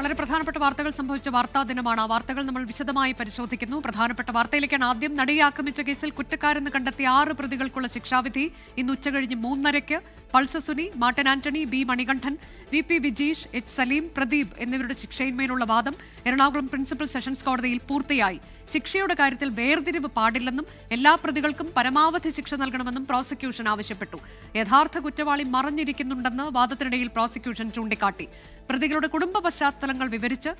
വളരെ പ്രധാനപ്പെട്ട വാർത്തകൾ സംഭവിച്ച വാർത്താ ദിനമാണ്. ആ വാർത്തകൾ നമ്മൾ വിശദമായി പരിശോധിക്കുന്നു. പ്രധാനപ്പെട്ട വാർത്തയിലേക്കാണ്. ആദ്യം നടിയെ ആക്രമിച്ച കേസിൽ കുറ്റക്കാരെന്ന് കണ്ടെത്തിയ 6 പ്രതികൾക്കുള്ള ശിക്ഷാവിധി ഇന്ന് ഉച്ചകഴിഞ്ഞ് 3:30-ക്ക് Pulsar Suni, Martin Antony, B Manikandan, V P Vijeesh, H Saleem, Pradeep എന്നിവരുടെ ശിക്ഷയിന്മേലുള്ള വാദം എറണാകുളം പ്രിൻസിപ്പൽ സെഷൻസ് കോടതിയിൽ പൂർത്തിയായി. ശിക്ഷയുടെ കാര്യത്തിൽ വേർതിരിവ് പാടില്ലെന്നും എല്ലാ പ്രതികൾക്കും പരമാവധി ശിക്ഷ നൽകണമെന്നും പ്രോസിക്യൂഷൻ ആവശ്യപ്പെട്ടു. യഥാർത്ഥ കുറ്റവാളി മറഞ്ഞിരിക്കുന്നുണ്ടെന്ന് വാദത്തിനിടയിൽ പ്രോസിക്യൂഷൻ ചൂണ്ടിക്കാട്ടി. പ്രതികളുടെ കുടുംബ പശ്ചാത്തലങ്ങൾ വിവരിച്ച്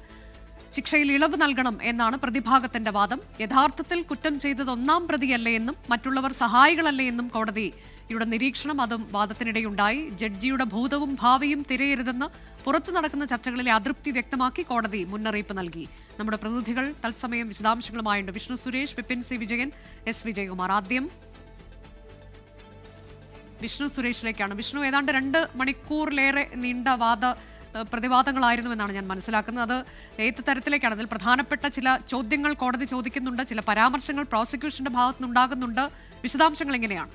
ശിക്ഷയിൽ ഇളവ് നൽകണം എന്നാണ് പ്രതിഭാഗത്തിന്റെ വാദം. യഥാർത്ഥത്തിൽ കുറ്റം ചെയ്തത് ഒന്നാം പ്രതിയല്ലേ എന്നും മറ്റുള്ളവർ സഹായികളല്ലേ എന്നും കോടതിയുടെ നിരീക്ഷണം അതും വാദത്തിനിടെയുണ്ടായി. ജഡ്ജിയുടെ ഭൂതവും ഭാവിയും തിരയരുതെന്ന് പുറത്തു നടക്കുന്ന ചർച്ചകളിലെ അതൃപ്തി വ്യക്തമാക്കി കോടതി മുന്നറിയിപ്പ് നൽകി. നമ്മുടെ പ്രതിനിധികൾ തത്സമയം വിശദാംശങ്ങളുമായുണ്ട്. Vishnu Suresh, Vipin C Vijayan, S Vijayakumar. ആദ്യം വിഷ്ണു സുരേഷിലേക്കാണ്. വിഷ്ണു, ഏതാണ്ട് 2 മണിക്കൂറിലേറെ നീണ്ട പ്രതിവാദങ്ങളായിരുന്നുവെന്നാണ് ഞാൻ മനസ്സിലാക്കുന്നത്. അത് ഏത് തരത്തിലേക്കാണ്? അതിൽ പ്രധാനപ്പെട്ട ചില ചോദ്യങ്ങൾ കോടതി ചോദിക്കുന്നുണ്ട്, ചില പരാമർശങ്ങൾ പ്രോസിക്യൂഷന്റെ ഭാഗത്തുനിന്നുണ്ടാകുന്നുണ്ട്. വിശദാംശങ്ങൾ എങ്ങനെയാണ്?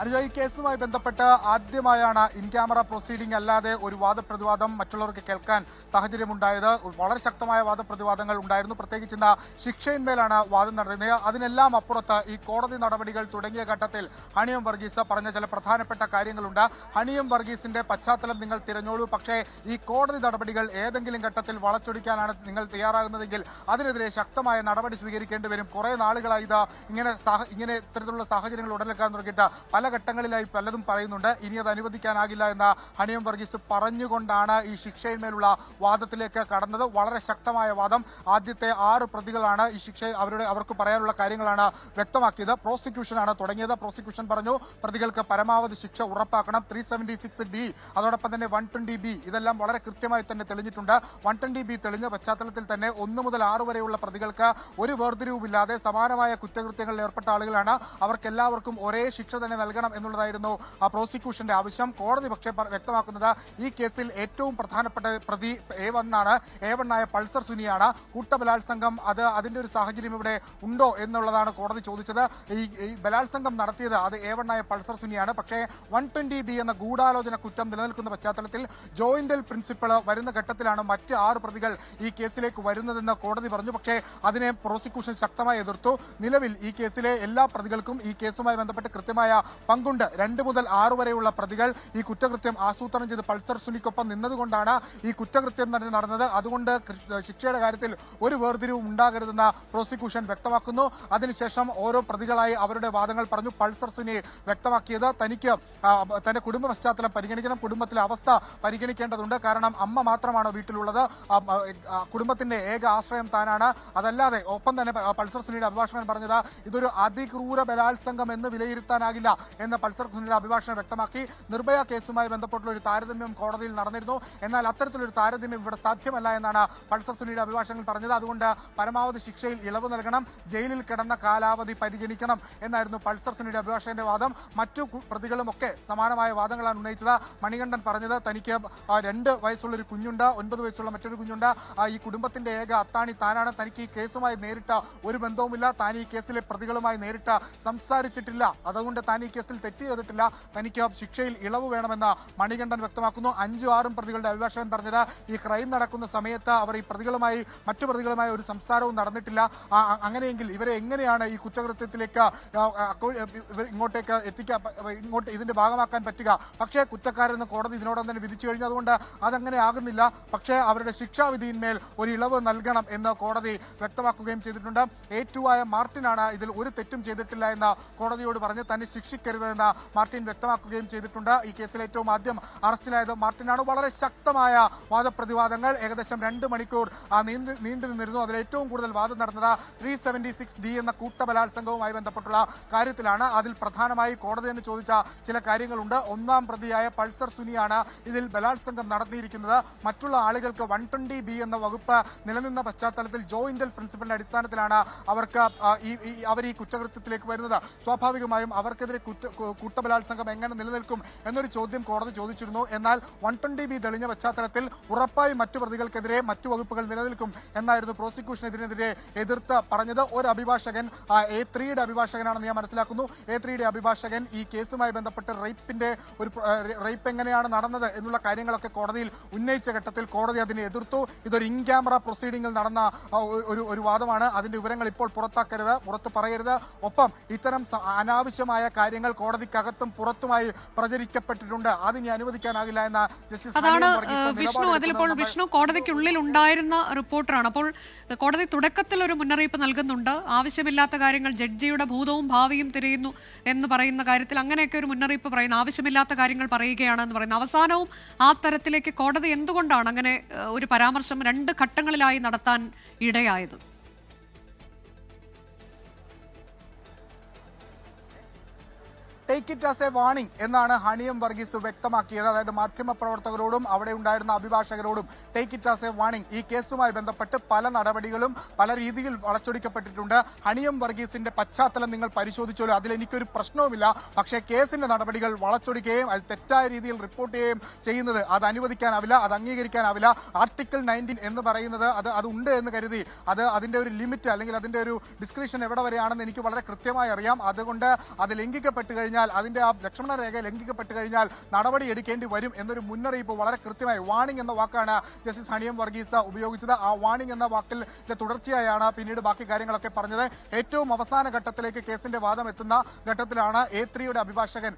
അനുജ, ഈ കേസുമായി ബന്ധപ്പെട്ട് ആദ്യമായാണ് ഇൻ ക്യാമറ പ്രൊസീഡിംഗ് അല്ലാതെ ഒരു വാദപ്രതിവാദം മറ്റുള്ളവർക്ക് കേൾക്കാൻ സാഹചര്യമുണ്ടായത്. വളരെ ശക്തമായ വാദപ്രതിവാദങ്ങൾ ഉണ്ടായിരുന്നു. പ്രത്യേകിച്ച് ഇന്ന് ശിക്ഷയിന്മേലാണ് വാദം നടന്നത്. അതിനെല്ലാം അപ്പുറത്ത് ഈ കോടതി നടപടികൾ തുടങ്ങിയ ഘട്ടത്തിൽ ഹണിയം വർഗീസ് പറഞ്ഞ ചില പ്രധാനപ്പെട്ട കാര്യങ്ങളുണ്ട്. ഹണിയം വർഗീസിന്റെ പശ്ചാത്തലം നിങ്ങൾ തിരഞ്ഞോളൂ, പക്ഷേ ഈ കോടതി നടപടികൾ ഏതെങ്കിലും ഘട്ടത്തിൽ വളച്ചൊടിക്കാനാണ് നിങ്ങൾ തയ്യാറാകുന്നതെങ്കിൽ അതിനെതിരെ ശക്തമായ നടപടി സ്വീകരിക്കേണ്ടി വരും. കുറെ നാളുകളായി ഇത് ഇങ്ങനെ ഇത്തരത്തിലുള്ള സാഹചര്യങ്ങൾ ഉടലെടുക്കാൻ തുടങ്ങിയിട്ട് പല ഘട്ടങ്ങളിലായി പലതും പറയുന്നുണ്ട്. ഇനി അത് അനുവദിക്കാനാകില്ല എന്ന ഹണിയം വർഗീസ് പറഞ്ഞുകൊണ്ടാണ് ഈ ശിക്ഷയിന്മേലുള്ള വാദത്തിലേക്ക് കടന്നത്. വളരെ ശക്തമായ വാദം. ആദ്യത്തെ 6 പ്രതികളാണ് ഈ ശിക്ഷ അവർക്ക് പറയാനുള്ള കാര്യങ്ങളാണ് വ്യക്തമാക്കിയത്. പ്രോസിക്യൂഷനാണ് തുടങ്ങിയത്. പ്രോസിക്യൂഷൻ പറഞ്ഞു പ്രതികൾക്ക് പരമാവധി ശിക്ഷ ഉറപ്പാക്കണം. 376D, അതോടൊപ്പം തന്നെ 120B, ഇതെല്ലാം വളരെ കൃത്യമായി തന്നെ തെളിഞ്ഞിട്ടുണ്ട്. 120B തെളിഞ്ഞ പശ്ചാത്തലത്തിൽ തന്നെ 1 മുതൽ 6 വരെയുള്ള പ്രതികൾക്ക് ഒരു വേർതിരിവുമില്ലാതെ സമാനമായ കുറ്റകൃത്യങ്ങളിൽ ഏർപ്പെട്ട ആളുകളാണ്. അവർക്കെല്ലാവർക്കും ഒരേ ശിക്ഷ തന്നെ നൽകണം എന്നുള്ളതായിരുന്നു പ്രോസിക്യൂഷന്റെ ആവശ്യം. കോടതി പക്ഷേ വ്യക്തമാക്കുന്നത് ഈ കേസിൽ ഏറ്റവും പ്രധാനപ്പെട്ട പ്രതി A1 ആയ പൾസർ സുനിയാണ്. കൂട്ടബലാത്സംഗം അതിന്റെ ഒരു സാഹചര്യം ഇവിടെ ഉണ്ടോ എന്നുള്ളതാണ് കോടതി ചോദിച്ചത്. ഈ ബലാത്സംഗം നടത്തിയത് അത് A1 ആയ പൾസർ സുനിയാണ്. പക്ഷേ 120B എന്ന ഗൂഢാലോചന കുറ്റം നിലനിൽക്കുന്ന പശ്ചാത്തലത്തിൽ ജോയിന്റൽ പ്രിൻസിപ്പൾ വരുന്ന ഘട്ടത്തിലാണ് മറ്റ് 6 പ്രതികൾ ഈ കേസിലേക്ക് വരുന്നതെന്ന് കോടതി പറഞ്ഞു. പക്ഷേ അതിനെ പ്രോസിക്യൂഷൻ ശക്തമായി എതിർത്തു. നിലവിൽ ഈ കേസിലെ എല്ലാ പ്രതികൾക്കും ഈ കേസുമായി ബന്ധപ്പെട്ട് കൃത്യമായ പങ്കുണ്ട്. 2 മുതൽ 6 വരെയുള്ള പ്രതികൾ ഈ കുറ്റകൃത്യം ആസൂത്രണം ചെയ്ത് പൾസർ സുനിക്കൊപ്പം നിന്നതുകൊണ്ടാണ് ഈ കുറ്റകൃത്യം തന്നെ നടന്നത്. അതുകൊണ്ട് ശിക്ഷയുടെ കാര്യത്തിൽ ഒരു വേർതിരിവും ഉണ്ടാകരുതെന്ന് പ്രോസിക്യൂഷൻ വ്യക്തമാക്കുന്നു. അതിനുശേഷം ഓരോ പ്രതികളായി അവരുടെ വാദങ്ങൾ പറഞ്ഞു. പൾസർ സുനി വ്യക്തമാക്കിയത് തനിക്ക് തന്റെ കുടുംബ പശ്ചാത്തലം പരിഗണിക്കണം, കുടുംബത്തിലെ അവസ്ഥ പരിഗണിക്കേണ്ടതുണ്ട്. കാരണം അമ്മ മാത്രമാണ് വീട്ടിലുള്ളത്, കുടുംബത്തിന്റെ ഏക ആശ്രയം താനാണ്. അതല്ലാതെ ഒപ്പം തന്നെ പൾസർ സുനിയുടെ അഭിഭാഷകൻ പറഞ്ഞത് ഇതൊരു അതിക്രൂര ബലാത്സംഗം എന്ന് വിലയിരുത്താനാകില്ല എന്ന് പൾസർ സുനിയുടെ അഭിഭാഷകൻ വ്യക്തമാക്കി. നിർഭയ കേസുമായി ബന്ധപ്പെട്ടുള്ള ഒരു താരതമ്യം കോടതിയിൽ നടന്നിരുന്നു. എന്നാൽ അത്തരത്തിലൊരു താരതമ്യം ഇവിടെ സാധ്യമല്ല എന്നാണ് പൾസർ സുനിയുടെ അഭിഭാഷകൻ പറഞ്ഞത്. അതുകൊണ്ട് പരമാവധി ശിക്ഷയിൽ ഇളവ് നൽകണം, ജയിലിൽ കിടന്ന കാലാവധി പരിഗണിക്കണം എന്നായിരുന്നു പൾസർ സുനിയുടെ അഭിഭാഷകന്റെ വാദം. മറ്റു പ്രതികളുമൊക്കെ സമാനമായ വാദങ്ങളാണ് ഉന്നയിച്ചത്. മണികണ്ഠൻ പറഞ്ഞത് തനിക്ക് 2 വയസ്സുള്ള ഒരു കുഞ്ഞുണ്ട്, 9 വയസ്സുള്ള മറ്റൊരു കുഞ്ഞുണ്ട്, ഈ കുടുംബത്തിന്റെ ഏക അത്താണി താനാണ്, തനിക്ക് ഈ കേസുമായി നേരിട്ട ഒരു ബന്ധവുമില്ല, താൻ ഈ കേസിലെ പ്രതികളുമായി നേരിട്ട് സംസാരിച്ചിട്ടില്ല, അതുകൊണ്ട് താൻ ഈ കേസിൽ തെറ്റ് ചെയ്തിട്ടില്ല, തനിക്ക് ശിക്ഷയിൽ ഇളവ് വേണമെന്ന് മണികണ്ഠൻ വ്യക്തമാക്കുന്നു. 5-6 പ്രതികളുടെ അഭിഭാഷകൻ പറഞ്ഞത് ഈ ക്രൈം നടക്കുന്ന സമയത്ത് അവർ ഈ മറ്റു പ്രതികളുമായി ഒരു സംസാരവും നടന്നിട്ടില്ല. അങ്ങനെയെങ്കിൽ ഇവരെ എങ്ങനെയാണ് ഈ കുറ്റകൃത്യത്തിലേക്ക് ഇങ്ങോട്ട് ഇതിന്റെ ഭാഗമാക്കാൻ പറ്റുക? പക്ഷേ കുറ്റക്കാരെന്ന് കോടതി ഇതിനോടൊപ്പം തന്നെ വിധിച്ചു കഴിഞ്ഞു. അതുകൊണ്ട് അതങ്ങനെ ആകുന്നില്ല. പക്ഷേ അവരുടെ ശിക്ഷാവിധിയിന്മേൽ ഒരു ഇളവ് നൽകണം എന്ന് കോടതി വ്യക്തമാക്കുകയും ചെയ്തിട്ടുണ്ട്. A2 ആയ മാർട്ടിനാണ് ഇതിൽ ഒരു തെറ്റും ചെയ്തിട്ടില്ല എന്ന് കോടതിയോട് പറഞ്ഞ് തന്നെ ശിക്ഷിക്കരുതെന്ന് മാർട്ടിൻ വ്യക്തമാക്കുകയും ചെയ്തിട്ടുണ്ട്. ഈ കേസിൽ ഏറ്റവും ആദ്യം അറസ്റ്റിലായത് മാർട്ടിനാണ്. വളരെ ശക്തമായ വാദപ്രതിവാദങ്ങൾ ഏകദേശം 2 മണിക്കൂർ നീണ്ടു നിന്നിരുന്നു. അതിൽ ഏറ്റവും കൂടുതൽ വാദം നടന്നത് 376D എന്ന കൂട്ടബലാത്സംഗവുമായി ബന്ധപ്പെട്ടുള്ള കാര്യത്തിലാണ്. അതിൽ പ്രധാനമായി കോടതി തന്നെ ചോദിച്ച ചില കാര്യങ്ങളുണ്ട്. 1-ാം പ്രതിയായ പൾസർ സുനിയാണ് ഇതിൽ ബലാത്സംഗം നടത്തിയിരിക്കുന്നത്. മറ്റുള്ള ആളുകൾക്ക് 120B എന്ന വകുപ്പ് നിലനിന്ന പശ്ചാത്തലത്തിൽ ജോയിന്റൽ പ്രിൻസിപ്പലിന്റെ അടിസ്ഥാനത്തിലാണ് അവർ ഈ കുറ്റകൃത്യത്തിലേക്ക് വരുന്നത്. സ്വാഭാവികമായും അവർക്കെതിരെ കൂട്ടബലാത്സംഗം എങ്ങനെ നിലനിൽക്കും എന്നൊരു ചോദ്യം കോടതി ചോദിച്ചിരുന്നു. എന്നാൽ 120B തെളിഞ്ഞ പശ്ചാത്തലത്തിൽ ഉറപ്പായും മറ്റു പ്രതികൾക്കെതിരെ മറ്റു വകുപ്പുകൾ നിലനിൽക്കും എന്നായിരുന്നു പ്രോസിക്യൂഷൻ ഇതിനെതിരെ എതിർത്ത് പറഞ്ഞത്. ഒരു അഭിഭാഷകൻ A3യുടെ അഭിഭാഷകനാണെന്ന് ഞാൻ മനസ്സിലാക്കുന്നു. A3യുടെ അഭിഭാഷകൻ ഈ കേസുമായി ബന്ധപ്പെട്ട് റേപ്പ് എങ്ങനെയാണ് നടന്നത് എന്നുള്ള കാര്യങ്ങളൊക്കെ കോടതിയിൽ ഉന്നയിച്ച ഘട്ടത്തിൽ കോടതി അതിനെ എതിർത്തു. ഇതൊരു ഇൻ ക്യാമറ പ്രൊസീഡിംഗിൽ നടന്ന ഒരു വാദമാണ്. അതിന്റെ വിവരങ്ങൾ ഇപ്പോൾ പുറത്തു പറയരുത്. ഒപ്പം ഇത്തരം അനാവശ്യമായ കാര്യങ്ങൾ കോടതിക്കകത്തും പുറത്തുമായി പ്രചരിക്കപ്പെട്ടിട്ടുണ്ട്. അതിനി അനുവദിക്കാനാകില്ല എന്ന ജസ്റ്റിസ് അതാണ് വിഷ്ണു. അതിലിപ്പോൾ വിഷ്ണു കോടതിക്കുള്ളിൽ ഉണ്ടായിരുന്ന റിപ്പോർട്ടറാണ്. അപ്പോൾ കോടതി തുടക്കത്തിൽ ഒരു മുന്നറിയിപ്പ് നൽകുന്നുണ്ട്. ആവശ്യമില്ലാത്ത കാര്യങ്ങൾ ജഡ്ജിയുടെ ഭൂതവും ഭാവിയും തിരയുന്നു എന്ന് പറയുന്ന കാര്യത്തിൽ അങ്ങനെയൊക്കെ ഒരു മുന്നറിയിപ്പ് പറയുന്നു. ആവശ്യമില്ലാത്ത കാര്യങ്ങൾ പറയുകയാണെന്ന് പറയുന്നു. അവസാനവും ആ തരത്തിലേക്ക് കോടതി എന്തുകൊണ്ടാണ് അങ്ങനെ ഒരു പരാമർശം 2 ഘട്ടങ്ങളിലായി നടത്താൻ ഇടയായത്? Take it as a warning എന്നാണ് ഹണിയം വർഗീസ് വ്യക്തമാക്കിയത്. അതായത് മാധ്യമപ്രവർത്തകരോടും അവിടെ ഉണ്ടായിരുന്ന അഭിഭാഷകരോടും take it as a warning. ഈ കേസുമായി ബന്ധപ്പെട്ട് പല നടപടികളും പല രീതിയിൽ വളച്ചൊടിക്കപ്പെട്ടിട്ടുണ്ട്. ഹണിയം വർഗീസിന്റെ പശ്ചാത്തലം നിങ്ങൾ പരിശോധിച്ചോളൂ, അതിലെനിക്കൊരു പ്രശ്നവുമില്ല. പക്ഷേ കേസിന്റെ നടപടികൾ വളച്ചൊടിക്കുകയും അത് തെറ്റായ രീതിയിൽ റിപ്പോർട്ട് ചെയ്യുകയും ചെയ്യുന്നത് അത് അനുവദിക്കാനാവില്ല, അത് അംഗീകരിക്കാനാവില്ല. ആർട്ടിക്കിൾ 19 എന്ന് പറയുന്നത് അത് ഉണ്ട് എന്ന് കരുതി അതിന്റെ ഒരു ലിമിറ്റ് അല്ലെങ്കിൽ അതിന്റെ ഒരു ഡിസ്ക്രിപ്ഷൻ എവിടെ വരെയാണെന്ന് എനിക്ക് വളരെ കൃത്യമായി അറിയാം. അതുകൊണ്ട് അത് ലംഘിക്കപ്പെട്ട് കഴിഞ്ഞാൽ, അതിന്റെ ആ ലക്ഷ്മണ രേഖ ലംഘിക്കപ്പെട്ട് കഴിഞ്ഞാൽ നടപടി എടുക്കേണ്ടി വരും എന്നൊരു മുന്നറിയിപ്പ് വളരെ കൃത്യമായി വാണിംഗ് എന്ന വാക്കാണ് ജസ്റ്റിസ് ഹണിയം വർഗീസ് ഉപയോഗിച്ചത്. ആ വാണിംഗ് എന്ന വാക്കിൽ തുടർച്ചയായാണ് പിന്നീട് ബാക്കി കാര്യങ്ങളൊക്കെ പറഞ്ഞത്. ഏറ്റവും അവസാന ഘട്ടത്തിലേക്ക് കേസിന്റെ വാദം എത്തുന്ന ഘട്ടത്തിലാണ് A3യുടെ അഭിഭാഷകൻ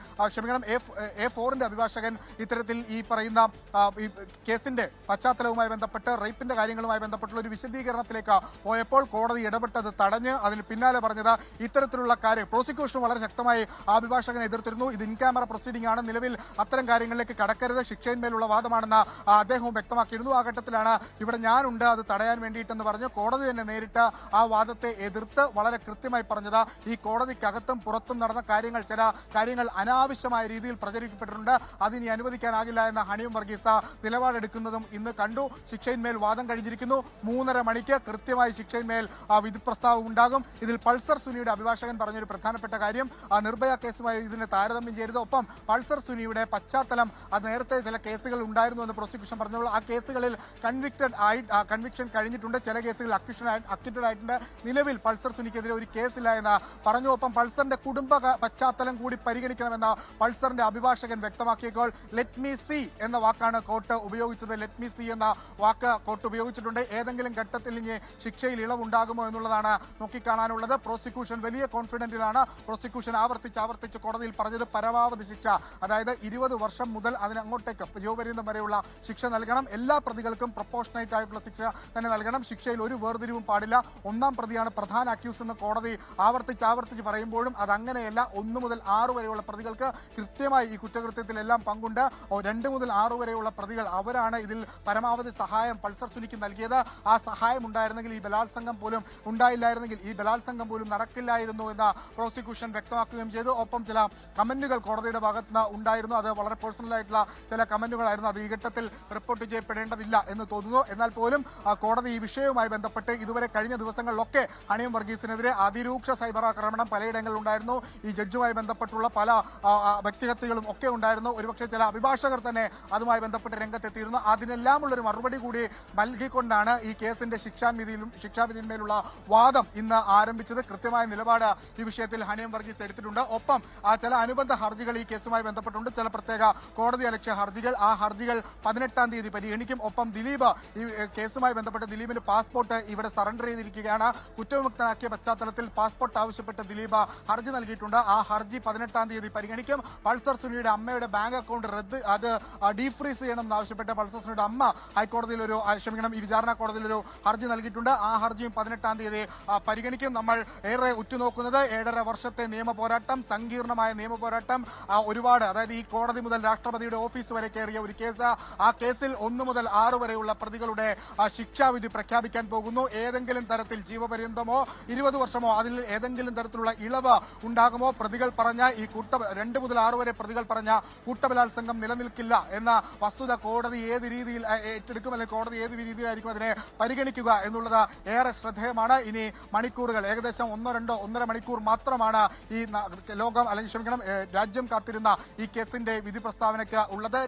A4ന്റെ അഭിഭാഷകൻ ഇത്തരത്തിൽ ഈ പറയുന്ന കേസിന്റെ പശ്ചാത്തലവുമായി ബന്ധപ്പെട്ട് റേപ്പിന്റെ കാര്യങ്ങളുമായി ബന്ധപ്പെട്ടുള്ള ഒരു വിശദീകരണത്തിലേക്ക് പോയപ്പോൾ കോടതി ഇടപെട്ടത് തടഞ്ഞ് അതിന് പിന്നാലെ പറഞ്ഞത് ഇത്തരത്തിലുള്ള കാര്യം പ്രോസിക്യൂഷൻ വളരെ ശക്തമായി അഭിഭാഷകൻ എതിർത്തിരുന്നു. ഇത് ഇൻ ക്യാമറ പ്രൊസീഡിംഗ് ആണ്, നിലവിൽ അത്തരം കാര്യങ്ങളിലേക്ക് കടക്കരുത്, ശിക്ഷയിന്മേലുള്ള വാദമാണെന്ന് അദ്ദേഹവും വ്യക്തമാക്കിയിരുന്നു. ആ ഘട്ടത്തിലാണ് ഇവിടെ ഞാനുണ്ട് അത് തടയാൻ വേണ്ടിയിട്ടെന്ന് പറഞ്ഞു കോടതി തന്നെ നേരിട്ട് ആ വാദത്തെ എതിർത്ത് വളരെ കൃത്യമായി പറഞ്ഞത് ഈ കോടതിക്കകത്തും പുറത്തും നടന്ന ചില കാര്യങ്ങൾ അനാവശ്യമായ രീതിയിൽ പ്രചരിക്കപ്പെട്ടിട്ടുണ്ട്, അതിനി അനുവദിക്കാനാകില്ല എന്ന ഹണിയം വർഗീസ് നിലപാടെടുക്കുന്നതും ഇന്ന് കണ്ടു. ശിക്ഷയിന്മേൽ വാദം കഴിഞ്ഞിരിക്കുന്നു. 3:30 മണിക്ക് കൃത്യമായി ശിക്ഷയിന്മേൽ വിധി പ്രസ്താവം ഉണ്ടാകും. ഇതിൽ പൾസർ സുനിയുടെ അഭിഭാഷകൻ പറഞ്ഞൊരു പ്രധാനപ്പെട്ട കാര്യം നിർഭയ കേസുമായി ഇതിനെ താരതമ്യം ചെയ്യരുത്. ഒപ്പം പൾസർ സുനിയുടെ പശ്ചാത്തലം അത് നേരത്തെ ചില കേസുകൾ ഉണ്ടായിരുന്നു എന്ന് പ്രോസിക്യൂഷൻ പറഞ്ഞോളൂ. ആ കേസുകളിൽ കൺവിക്ഷൻ കഴിഞ്ഞിട്ടുണ്ട്, ചില കേസുകൾ അക്വിറ്റഡ് ആയിട്ടുണ്ട്. നിലവിൽ പൾസർ സുനിക്കെതിരെ ഒരു കേസില്ല എന്ന് പറഞ്ഞു. ഒപ്പം പൾസറിന്റെ കുടുംബ പശ്ചാത്തലം കൂടി പരിഗണിക്കണമെന്ന് പൾസറിന്റെ അഭിഭാഷകൻ വ്യക്തമാക്കിയപ്പോൾ ലെറ്റ് മീ സി എന്ന വാക്കാണ് കോർട്ട് ഉപയോഗിച്ചത്. ലെറ്റ് മീ സി എന്ന വാക്ക് കോർട്ട് ഉപയോഗിച്ചിട്ടുണ്ട്. ഏതെങ്കിലും ഘട്ടത്തിൽ ഇനി ശിക്ഷയിൽ ഇളവുണ്ടാകുമോ എന്നുള്ളതാണ് നോക്കിക്കാണാനുള്ളത്. പ്രോസിക്യൂഷൻ വലിയ കോൺഫിഡന്റിലാണ്. പ്രോസിക്യൂഷൻ ആവർത്തിച്ച് കോടതിയിൽ പറഞ്ഞത് പരമാവധി ശിക്ഷ, അതായത് 20 വർഷം മുതൽ അതിനങ്ങോട്ടേക്ക് ജീവപര്യന്തം വരെയുള്ള ശിക്ഷ നൽകണം. എല്ലാ പ്രതികൾക്കും പ്രൊപ്പോർഷനേറ്റ് ആയിട്ടുള്ള ശിക്ഷ തന്നെ നൽകണം. ശിക്ഷയിൽ ഒരു വേർതിരിവും പാടില്ല. 1-ാം പ്രതിയാണ് പ്രധാന അക്യൂസ് എന്ന് കോടതി ആവർത്തിച്ച് പറയുമ്പോഴും അത് അങ്ങനെയല്ല. 1 മുതൽ 6 വരെയുള്ള പ്രതികൾക്ക് കൃത്യമായി ഈ കുറ്റകൃത്യത്തിലെല്ലാം പങ്കുണ്ട്. 2 മുതൽ 6 വരെയുള്ള പ്രതികൾ അവരാണ് ഇതിൽ പരമാവധി സഹായം പൾസർ സുനിക്ക് നൽകിയത്. ആ സഹായം ഉണ്ടായിരുന്നെങ്കിൽ ഈ ബലാത്സംഗം പോലും ഉണ്ടായില്ലായിരുന്നെങ്കിൽ ഈ ബലാത്സംഗം പോലും നടക്കില്ലായിരുന്നു എന്ന് പ്രോസിക്യൂഷൻ വ്യക്തമാക്കുകയും ചെയ്തു. ഒപ്പം ചില കമന്റുകൾ കോടതിയുടെ ഭാഗത്ത് ഉണ്ടായിരുന്നു. അത് വളരെ പേഴ്സണൽ ആയിട്ടുള്ള ചില കമന്റുകളായിരുന്നു. അത് ഈ ഘട്ടത്തിൽ റിപ്പോർട്ട് ചെയ്യപ്പെടേണ്ടതില്ല എന്ന് തോന്നുന്നു. എന്നാൽ പോലും കോടതി ഈ വിഷയവുമായി ബന്ധപ്പെട്ട് ഇതുവരെ കഴിഞ്ഞ ദിവസങ്ങളിലൊക്കെ ഹണിയം വർഗീസിനെതിരെ അതിരൂക്ഷ സൈബർ ആക്രമണം പലയിടങ്ങളിൽ ഉണ്ടായിരുന്നു. ഈ ജഡ്ജുമായി ബന്ധപ്പെട്ടുള്ള പല വ്യക്തിഹത്യകളും ഒക്കെ ഉണ്ടായിരുന്നു. ഒരുപക്ഷെ ചില അഭിഭാഷകർ തന്നെ അതുമായി ബന്ധപ്പെട്ട് രംഗത്തെത്തിയിരുന്നു. അതിനെല്ലാമുള്ളൊരു മറുപടി കൂടി നൽകിക്കൊണ്ടാണ് ഈ കേസിന്റെ ശിക്ഷാവിധിയിന്മേലുള്ള വാദം ഇന്ന് ആരംഭിച്ചത്. കൃത്യമായ നിലപാട് ഈ വിഷയത്തിൽ ഹണിയം വർഗീസ് എടുത്തിട്ടുണ്ട്. ഒപ്പം ചില അനുബന്ധ ഹർജികൾ ഈ കേസുമായി ബന്ധപ്പെട്ടുണ്ട്. ചില പ്രത്യേക കോടതി അലക്ഷ്യ ഹർജികൾ. ആ ഹർജികൾ 18-ാം തീയതി പരിഗണിക്കും. ഒപ്പം ദിലീപ് ഈ കേസുമായി ബന്ധപ്പെട്ട് ദിലീപിന്റെ പാസ്പോർട്ട് ഇവിടെ സറണ്ടർ ചെയ്തിരിക്കുകയാണ്. കുറ്റവിമുക്തനാക്കിയ പശ്ചാത്തലത്തിൽ പാസ്പോർട്ട് ആവശ്യപ്പെട്ട് ദിലീപ് ഹർജി നൽകിയിട്ടുണ്ട്. ആ ഹർജി 18-ാം തീയതി പരിഗണിക്കും. പൾസർ സുനിയുടെ അമ്മയുടെ ബാങ്ക് അക്കൗണ്ട് ഡീഫ്രീസ് ചെയ്യണമെന്ന് ആവശ്യപ്പെട്ട് പൾസർ സുനിയുടെ അമ്മ ഹൈക്കോടതിയിൽ ഈ വിചാരണ കോടതിയിൽ ഒരു ഹർജി നൽകിയിട്ടുണ്ട്. ആ ഹർജിയും 18-ാം തീയതി പരിഗണിക്കും. നമ്മൾ ഏറെ ഉറ്റുനോക്കുന്നത് 7.5 വർഷത്തെ നിയമ പോരാട്ടം, സങ്കീർണമായ നിയമ പോരാട്ടം, ഒരുപാട്, അതായത് ഈ കോടതി മുതൽ രാഷ്ട്രപതിയുടെ ഓഫീസ് വരെ കയറിയ ഒരു കേസ്. ആ കേസിൽ 1 മുതൽ 6 വരെയുള്ള പ്രതികളുടെ ശിക്ഷാവിധി പ്രഖ്യാപിക്കാൻ പോകുന്നു. ഏതെങ്കിലും തരത്തിൽ ജീവപര്യന്തമോ 20 വർഷമോ അതിൽ ഏതെങ്കിലും തരത്തിലുള്ള ഇളവ് ഉണ്ടാകുമോ? പ്രതികൾ പറഞ്ഞ 2 മുതൽ 6 വരെ പ്രതികൾ പറഞ്ഞ കൂട്ടബലാത്സംഗം നിലനിൽക്കില്ല എന്ന വസ്തുത കോടതി ഏത് രീതിയിൽ ഏറ്റെടുക്കും, അല്ലെങ്കിൽ കോടതി ഏത് രീതിയിലായിരിക്കും അതിനെ പരിഗണിക്കുക എന്നുള്ളത് ഏറെ ശ്രദ്ധേയമാണ്. ഇനി മണിക്കൂറുകൾ, ഏകദേശം 1-2-1.5 മണിക്കൂർ മാത്രമാണ് ഈ ലോകം അല്ലെങ്കിൽ ക്ഷമിക്കണം, രാജ്യം കാത്തിരുന്ന ഈ കേസിന്റെ വിധി പ്രസ്താവനയ്ക്ക് ഉള്ളത്.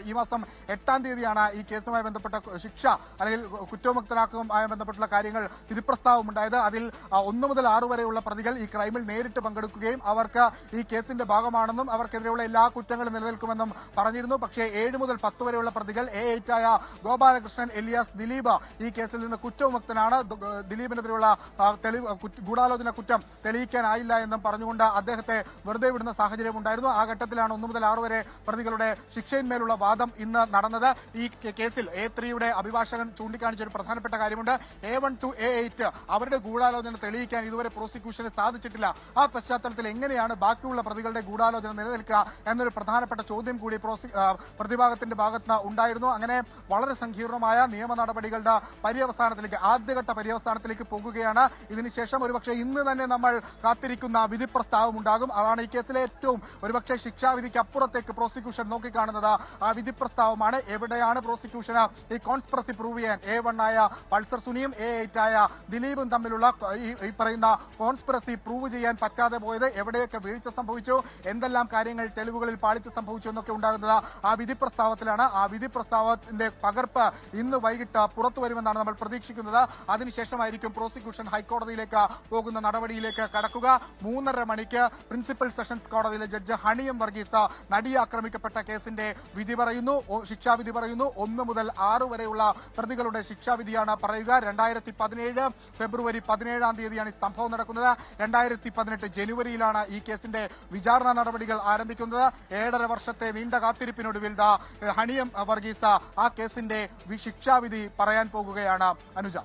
ഈ മാസം 8-ാം തീയതിയാണ് ഈ കേസുമായി ബന്ധപ്പെട്ട ശിക്ഷ അല്ലെങ്കിൽ കുറ്റവിമുക്തനാക്കുമായി ബന്ധപ്പെട്ടുള്ള കാര്യങ്ങൾ വിധിപ്രസ്താവം ഉണ്ടായത്. അതിൽ 1 മുതൽ 6 വരെയുള്ള പ്രതികൾ ഈ ക്രൈമിൽ നേരിട്ട് പങ്കെടുക്കുകയും അവർക്ക് ഈ കേസിന്റെ ഭാഗമാണെന്നും അവർക്കെതിരെയുള്ള എല്ലാ കുറ്റങ്ങളും നിലനിൽക്കുമെന്നും പറഞ്ഞിരുന്നു. പക്ഷേ 7 മുതൽ 10 വരെയുള്ള പ്രതികൾ A8 ആയ ഗോപാലകൃഷ്ണൻ എലിയാസ് ദിലീപ് ഈ കേസിൽ നിന്ന് കുറ്റവിമുക്തനാണ്. ദിലീപിനെതിരെയുള്ള ഗൂഢാലോചന കുറ്റം തെളിയിക്കാനായില്ല എന്നും പറഞ്ഞുകൊണ്ട് അദ്ദേഹത്തെ വെറുതെ വിടുന്ന സാഹചര്യം ഉണ്ടായിരുന്നു. ആ ഘട്ടത്തിലാണ് 1 മുതൽ 6 വരെ പ്രതികളുടെ ശിക്ഷയിന്മേലുള്ള വാദം ഇന്ന് നടന്നത്. ഈ കേസിൽ A3യുടെ അഭിഭാഷകൻ ചൂണ്ടിക്കാണിച്ച ഒരു പ്രധാനപ്പെട്ട കാര്യമുണ്ട്. A1 to A8 അവരുടെ ഗൂഢാലോചന തെളിയിക്കാൻ ഇതുവരെ പ്രോസിക്യൂഷന് സാധിച്ചിട്ടില്ല. ആ പശ്ചാത്തലത്തിൽ എങ്ങനെയാണ് ബാക്കിയുള്ള പ്രതികളുടെ ഗൂഢാലോചന നിലനിൽക്കുക എന്നൊരു പ്രധാനപ്പെട്ട ചോദ്യം കൂടി പ്രതിഭാഗത്തിന്റെ ഭാഗത്ത് ഉണ്ടായിരുന്നു. അങ്ങനെ വളരെ സങ്കീർണമായ നിയമ നടപടികളുടെ ആദ്യഘട്ട പര്യവസാനത്തിലേക്ക് പോകുകയാണ്. ഇതിനുശേഷം ഒരുപക്ഷെ ഇന്ന് തന്നെ നമ്മൾ കാത്തിരിക്കുന്ന വിധി പ്രസ്താവം ഉണ്ടാകും. അതാണ് ഈ കേസിലെ ഏറ്റവും ഒരുപക്ഷെ ശിക്ഷാവിധിക്ക് അപ്പുറത്തേക്ക് പ്രോസിക്യൂഷൻ നോക്കിക്കാണുന്നത് ആ വിധി പ്രസ്താവമാണ്. എവിടെയാണ് പ്രോസിക്യൂഷന് ഈ കോൺസ്പിറസി പ്രൂവ് ചെയ്യാൻ A1 ആയ പൾസർ സുനിയും A8 ആയ ദിലീപും തമ്മിലുള്ള ഈ പറയുന്ന കോൺസ്പിറസി പ്രൂവ് ചെയ്യാൻ പറ്റാതെ പോയത്, എവിടെയൊക്കെ വീഴ്ച സംഭവിച്ചു, എന്തെല്ലാം കാര്യങ്ങൾ തെളിവുകളിൽ പാളിച്ച സംഭവിച്ചു എന്നൊക്കെ ഉണ്ടാകുന്നത് ആ വിധി പ്രസ്താവത്തിലാണ്. ആ വിധി പ്രസ്താവത്തിന്റെ പകർപ്പ് ഇന്ന് വൈകിട്ട് പുറത്തു വരുമെന്നാണ് നമ്മൾ പ്രതീക്ഷിക്കുന്നത്. അതിനുശേഷമായിരിക്കും പ്രോസിക്യൂഷൻ ഹൈക്കോടതിയിലേക്ക് പോകുന്ന നടപടിയിലേക്ക് കടക്കുക. 3:30 മണിക്ക് പ്രിൻസിപ്പൽ സെഷൻസ് കോടതിയിലെ ജഡ്ജ് ഹണിയം വർഗീസ് നടിയെ ആക്രമിക്കപ്പെട്ട കേസിന്റെ വിധി പറയുന്നു, ശിക്ഷാവിധി പറയുന്നു. 1 മുതൽ 6 വരെയുള്ള പ്രതികളുടെ ശിക്ഷാവിധിയാണ് പറയുക. 2017 ഫെബ്രുവരി 17-ാം തീയതിയാണ് ഈ സംഭവം നടക്കുന്നത്. 2018 ജനുവരിയിലാണ് ഈ കേസിന്റെ വിചാരണ നടപടികൾ ആരംഭിക്കുന്നത്. 7.5 വർഷത്തെ നീണ്ട കാത്തിരിപ്പിനൊടുവിൽ ഹണിയം വർഗീസ് ആ കേസിന്റെ ശിക്ഷാവിധി പറയാൻ പോകുകയാണ്. അനുജ,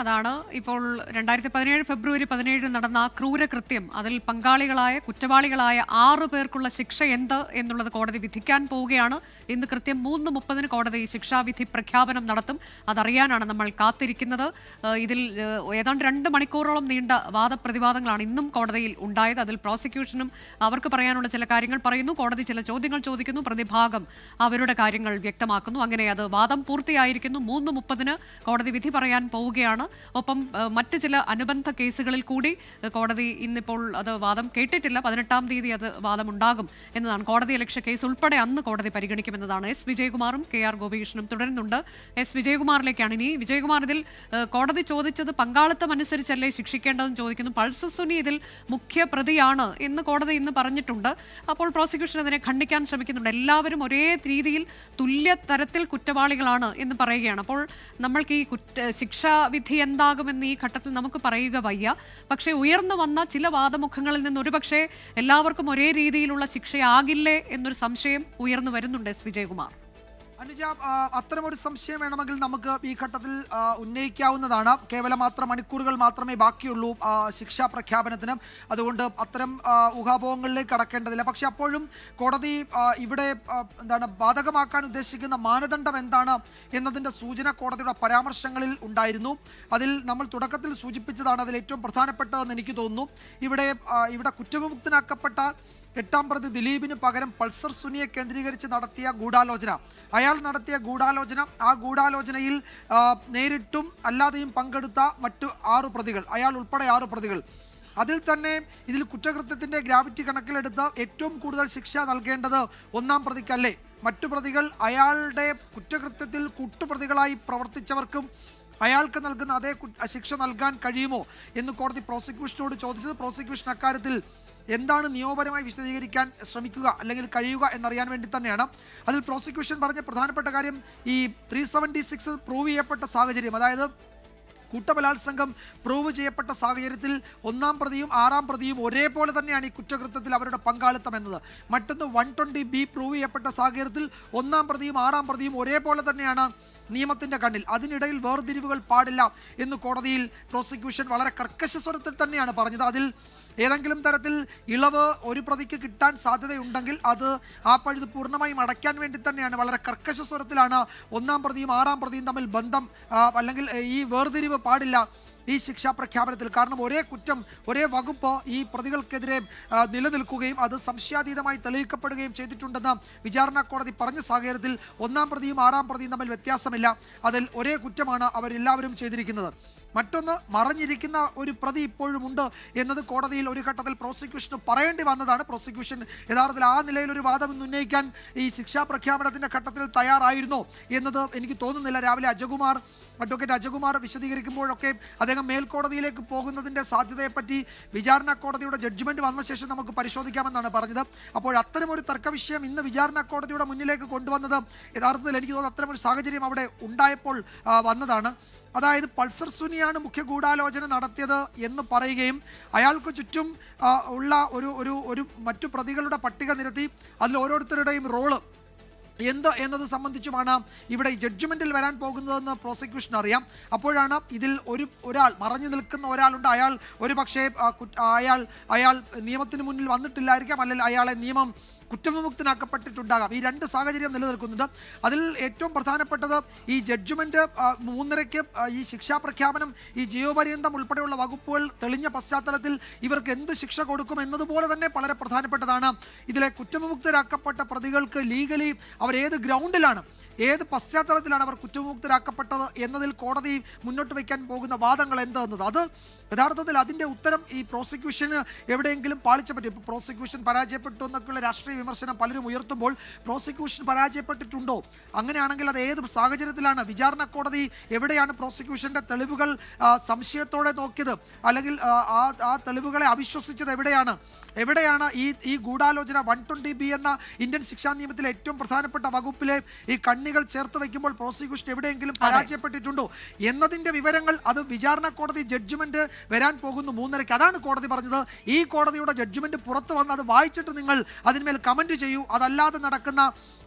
അതാണ് ഇപ്പോൾ 2017 ഫെബ്രുവരി 17 നടന്ന ആ ക്രൂരകൃത്യം, അതിൽ പങ്കാളികളായ കുറ്റവാളികളായ 6 പേർക്കുള്ള ശിക്ഷ എന്ത് എന്നുള്ളത് കോടതി വിധിക്കാൻ പോവുകയാണ്. ഇന്ന് കൃത്യം 3:30 കോടതി ശിക്ഷാവിധി പ്രഖ്യാപനം നടത്തും. അതറിയാനാണ് നമ്മൾ കാത്തിരിക്കുന്നത്. ഇതിൽ ഏതാണ്ട് 2 മണിക്കൂറോളം നീണ്ട വാദപ്രതിവാദങ്ങളാണ് ഇന്നും കോടതിയിൽ ഉണ്ടായത്. അതിൽ പ്രോസിക്യൂഷനും അവർക്ക് പറയാനുള്ള ചില കാര്യങ്ങൾ പറയുന്നു, കോടതി ചില ചോദ്യങ്ങൾ ചോദിക്കുന്നു, പ്രതിഭാഗം അവരുടെ കാര്യങ്ങൾ വ്യക്തമാക്കുന്നു. അങ്ങനെ അത് വാദം പൂർത്തിയായിരിക്കുന്നു. 3:30 കോടതി വിധി പറയാൻ പോവുകയാണ്. ഒപ്പം മറ്റ് ചില അനുബന്ധ കേസുകളിൽ കൂടി കോടതി ഇന്നിപ്പോൾ അത് വാദം കേട്ടിട്ടില്ല. 18-ാം തീയതി അത് വാദമുണ്ടാകും എന്നതാണ്. കോടതിയലക്ഷ്യ കേസ് ഉൾപ്പെടെ അന്ന് കോടതി പരിഗണിക്കുമെന്നതാണ്. S. വിജയകുമാറും KR ഗോപികൃഷ്ണനും തുടരുന്നുണ്ട്. S. വിജയകുമാറിലേക്കാണ് ഇനി. വിജയകുമാർ, ഇതിൽ കോടതി ചോദിച്ചത് പങ്കാളിത്തം അനുസരിച്ചല്ലേ ശിക്ഷിക്കേണ്ടതെന്ന് ചോദിക്കുന്നു. പൾസർ സുനി ഇതിൽ മുഖ്യ പ്രതിയാണ് എന്ന് കോടതി ഇന്ന് പറഞ്ഞിട്ടുണ്ട്. അപ്പോൾ പ്രോസിക്യൂഷൻ അതിനെ ഖണ്ഡിക്കാൻ ശ്രമിക്കുന്നുണ്ട്. എല്ലാവരും ഒരേ രീതിയിൽ തുല്യ തരത്തിൽ കുറ്റവാളികളാണ് എന്ന് പറയുകയാണ്. അപ്പോൾ നമ്മൾക്ക് ഈ ശിക്ഷാവിധി എന്താകുമെന്ന് ഈ ഘട്ടത്തിൽ നമുക്ക് പറയുക വയ്യ. പക്ഷേ ഉയർന്നു വന്ന ചില വാദമുഖങ്ങളിൽ നിന്ന് ഒരുപക്ഷെ എല്ലാവർക്കും ഒരേ രീതിയിലുള്ള ശിക്ഷയാകില്ലേ എന്നൊരു സംശയം ഉയർന്നു വരുന്നുണ്ട്. S. വിജയകുമാർ, അനുജ, അത്തരമൊരു സംശയം വേണമെങ്കിൽ നമുക്ക് ഈ ഘട്ടത്തിൽ ഉന്നയിക്കാവുന്നതാണ്. കേവലം മാത്രം മണിക്കൂറുകൾ മാത്രമേ ബാക്കിയുള്ളൂ ശിക്ഷാ പ്രഖ്യാപനത്തിന്. അതുകൊണ്ട് അത്തരം ഊഹാപോഹങ്ങളിലേക്ക് കടക്കേണ്ടതില്ല. പക്ഷെ അപ്പോഴും കോടതി ഇവിടെ ബാധകമാക്കാൻ ഉദ്ദേശിക്കുന്ന മാനദണ്ഡം എന്താണ് എന്നതിൻ്റെ സൂചന കോടതിയുടെ പരാമർശങ്ങളിൽ ഉണ്ടായിരുന്നു. അതിൽ നമ്മൾ തുടക്കത്തിൽ സൂചിപ്പിച്ചതാണ് അതിൽ ഏറ്റവും പ്രധാനപ്പെട്ടതെന്ന് എനിക്ക് തോന്നുന്നു. ഇവിടെ കുറ്റവിമുക്തനാക്കപ്പെട്ട 8-ാം പ്രതി ദിലീപിന് പകരം പൾസർ സുനിയെ കേന്ദ്രീകരിച്ച് നടത്തിയ ഗൂഢാലോചന, അയാൾ നടത്തിയ ഗൂഢാലോചന, ആ ഗൂഢാലോചനയിൽ നേരിട്ടും അല്ലാതെയും പങ്കെടുത്ത മറ്റു 6 പ്രതികൾ, അയാൾ ഉൾപ്പെടെ 6 പ്രതികൾ, അതിൽ തന്നെ ഇതിൽ കുറ്റകൃത്യത്തിന്റെ ഗ്രാവിറ്റി കണക്കിലെടുത്ത് ഏറ്റവും കൂടുതൽ ശിക്ഷ നൽകേണ്ടത് 1-ാം പ്രതിക്കല്ലേ? മറ്റു പ്രതികൾ അയാളുടെ കുറ്റകൃത്യത്തിൽ കൂട്ടുപ്രതികളായി പ്രവർത്തിച്ചവർക്കും അയാൾക്ക് നൽകുന്ന അതേ ശിക്ഷ നൽകാൻ കഴിയുമോ എന്ന് കോടതി പ്രോസിക്യൂഷനോട് ചോദിച്ചത്. പ്രോസിക്യൂഷൻ അക്കാര്യത്തിൽ എന്താണ് നിയമപരമായി വിശദീകരിക്കാൻ ശ്രമിക്കുക അല്ലെങ്കിൽ കഴിയുക എന്നറിയാൻ വേണ്ടി തന്നെയാണ്. അതിൽ പ്രോസിക്യൂഷൻ പറഞ്ഞ പ്രധാനപ്പെട്ട കാര്യം ഈ 376 പ്രൂവ് ചെയ്യപ്പെട്ട സാഹചര്യം, അതായത് കൂട്ടബലാത്സംഗം പ്രൂവ് ചെയ്യപ്പെട്ട സാഹചര്യത്തിൽ 1-ാം പ്രതിയും 6-ാം പ്രതിയും ഒരേപോലെ തന്നെയാണ് ഈ കുറ്റകൃത്യത്തിൽ അവരുടെ പങ്കാളിത്തം എന്നത്. മറ്റൊന്ന് 120B പ്രൂവ് ചെയ്യപ്പെട്ട സാഹചര്യത്തിൽ 1-ാം പ്രതിയും 6-ാം പ്രതിയും ഒരേപോലെ തന്നെയാണ് നിയമത്തിന്റെ കണ്ണിൽ. അതിനിടയിൽ വേർതിരിവുകൾ പാടില്ല എന്ന് കോടതിയിൽ പ്രോസിക്യൂഷൻ വളരെ കർക്കശ സ്വരത്തിൽ തന്നെയാണ് പറഞ്ഞത്. അതിൽ ഏതെങ്കിലും തരത്തിൽ ഇളവ് ഒരു പ്രതിക്ക് കിട്ടാൻ സാധ്യതയുണ്ടെങ്കിൽ അത് ആ പഴുത് പൂർണ്ണമായും അടയ്ക്കാൻ വേണ്ടി തന്നെയാണ് വളരെ കർക്കശ സ്വരത്തിലാണ് 1-ാം പ്രതിയും 6-ാം പ്രതിയും തമ്മിൽ ബന്ധം അല്ലെങ്കിൽ ഈ വേർതിരിവ് പാടില്ല ഈ ശിക്ഷാ പ്രഖ്യാപനത്തിൽ. കാരണം ഒരേ കുറ്റം, ഒരേ വകുപ്പ് ഈ പ്രതികൾക്കെതിരെ നിലനിൽക്കുകയും അത് സംശയാതീതമായി തെളിയിക്കപ്പെടുകയും ചെയ്തിട്ടുണ്ടെന്ന് വിചാരണ കോടതി പറഞ്ഞ സാഹചര്യത്തിൽ 1-ാം പ്രതിയും 6-ാം പ്രതിയും തമ്മിൽ വ്യത്യാസമില്ല. അതിൽ ഒരേ കുറ്റമാണ് അവരെല്ലാവരും ചെയ്തിരിക്കുന്നത്. മറ്റൊന്ന് മറഞ്ഞിരിക്കുന്ന ഒരു പ്രതി ഇപ്പോഴും ഉണ്ട് എന്നത് കോടതിയിൽ ഒരു ഘട്ടത്തിൽ പ്രോസിക്യൂഷന് പറയേണ്ടി വന്നതാണ്. പ്രോസിക്യൂഷൻ യഥാർത്ഥത്തിൽ ആ നിലയിൽ ഒരു വാദം ഇന്ന് ഉന്നയിക്കാൻ ഈ ശിക്ഷാ പ്രഖ്യാപനത്തിന്റെ ഘട്ടത്തിൽ തയ്യാറായിരുന്നോ എന്നത് എനിക്ക് തോന്നുന്നില്ല. രാവിലെ അഡ്വക്കേറ്റ് അജകുമാർ വിശദീകരിക്കുമ്പോഴൊക്കെ അദ്ദേഹം മേൽക്കോടതിയിലേക്ക് പോകുന്നതിന്റെ സാധ്യതയെപ്പറ്റി വിചാരണ കോടതിയുടെ ജഡ്ജ്മെന്റ് വന്ന ശേഷം നമുക്ക് പരിശോധിക്കാമെന്നാണ് പറഞ്ഞത്. അപ്പോൾ അത്തരമൊരു തർക്കവിഷയം ഇന്ന് വിചാരണ കോടതിയുടെ മുന്നിലേക്ക് കൊണ്ടുവന്നത് യഥാർത്ഥത്തിൽ എനിക്ക് തോന്നുന്നു അത്തരമൊരു സാഹചര്യം അവിടെ ഉണ്ടായപ്പോൾ വന്നതാണ്. അതായത് പൾസർ സുനിയാണ് മുഖ്യ ഗൂഢാലോചന നടത്തിയത് എന്ന് പറയുകയും അയാൾക്ക് ചുറ്റും ഉള്ള ഒരു മറ്റു പ്രതികളുടെ പട്ടിക നിരത്തി അതിൽ ഓരോരുത്തരുടെയും റോള് എന്നത് സംബന്ധിച്ചുമാണ് ഇവിടെ ജഡ്ജ്മെന്റിൽ വരാൻ പോകുന്നതെന്ന് പ്രോസിക്യൂഷൻ അറിയാം. അപ്പോഴാണ് ഇതിൽ ഒരാൾ മറഞ്ഞു നിൽക്കുന്ന ഒരാളുണ്ട്. അയാൾ ഒരു പക്ഷേ അയാൾ നിയമത്തിന് മുന്നിൽ വന്നിട്ടില്ലായിരിക്കാം, അല്ലെങ്കിൽ അയാളെ നിയമം കുറ്റവിമുക്തനാക്കപ്പെട്ടിട്ടുണ്ടാകാം. ഈ രണ്ട് സാഹചര്യം നിലനിൽക്കുന്നുണ്ട്. അതിൽ ഏറ്റവും പ്രധാനപ്പെട്ടത് ഈ ജഡ്ജ്മെന്റ് 3:30 ഈ ശിക്ഷാ പ്രഖ്യാപനം ഈ ജീവപര്യന്തം ഉൾപ്പെടെയുള്ള വകുപ്പുകൾ തെളിഞ്ഞ പശ്ചാത്തലത്തിൽ ഇവർക്ക് എന്ത് ശിക്ഷ കൊടുക്കും എന്നതുപോലെ തന്നെ വളരെ പ്രധാനപ്പെട്ടതാണ്. ഇതിലെ കുറ്റവിമുക്തരാക്കപ്പെട്ട പ്രതികൾക്ക് ലീഗലി അവർ ഏത് ഗ്രൗണ്ടിലാണ്, ഏത് പശ്ചാത്തലത്തിലാണ് അവർ കുറ്റവിമുക്തരാക്കപ്പെട്ടത് എന്നതിൽ കോടതി മുന്നോട്ട് വയ്ക്കാൻ പോകുന്ന വാദങ്ങൾ എന്തെന്നത്. അത് യഥാർത്ഥത്തിൽ അതിൻ്റെ ഉത്തരം ഈ പ്രോസിക്യൂഷന് എവിടെയെങ്കിലും പാളിച്ച പറ്റും. ഇപ്പോൾ പ്രോസിക്യൂഷൻ പരാജയപ്പെട്ടു എന്നൊക്കെയുള്ള രാഷ്ട്രീയ വിമർശനം പലരും ഉയർത്തുമ്പോൾ പ്രോസിക്യൂഷൻ പരാജയപ്പെട്ടിട്ടുണ്ടോ? അങ്ങനെയാണെങ്കിൽ അത് ഏത് സാഹചര്യത്തിലാണ്? വിചാരണ കോടതി എവിടെയാണ് പ്രോസിക്യൂഷന്റെ തെളിവുകൾ സംശയത്തോടെ നോക്കിയത്, അല്ലെങ്കിൽ ആ തെളിവുകളെ അവിശ്വസിച്ചത് എവിടെയാണ് ഈ ഗൂഢാലോചന 120B എന്ന ഇന്ത്യൻ ശിക്ഷാ നിയമത്തിലെ ഏറ്റവും പ്രധാനപ്പെട്ട വകുപ്പിലെ ഈ കണ്ണികൾ ചേർത്ത് വയ്ക്കുമ്പോൾ പ്രോസിക്യൂഷൻ എവിടെയെങ്കിലും പരാജയപ്പെട്ടിട്ടുണ്ടോ എന്നതിന്റെ വിവരങ്ങൾ അത് വിചാരണ കോടതി ജഡ്ജ്മെന്റ് വരാൻ പോകുന്നു 3:30. അതാണ് കോടതി പറഞ്ഞത്. ഈ കോടതിയുടെ ജഡ്ജ്മെന്റ് പുറത്തു വന്ന് അത് വായിച്ചിട്ട് നിങ്ങൾ അതിന്മേൽ കമന്റ് ചെയ്യൂ. അതല്ലാതെ നടക്കുന്ന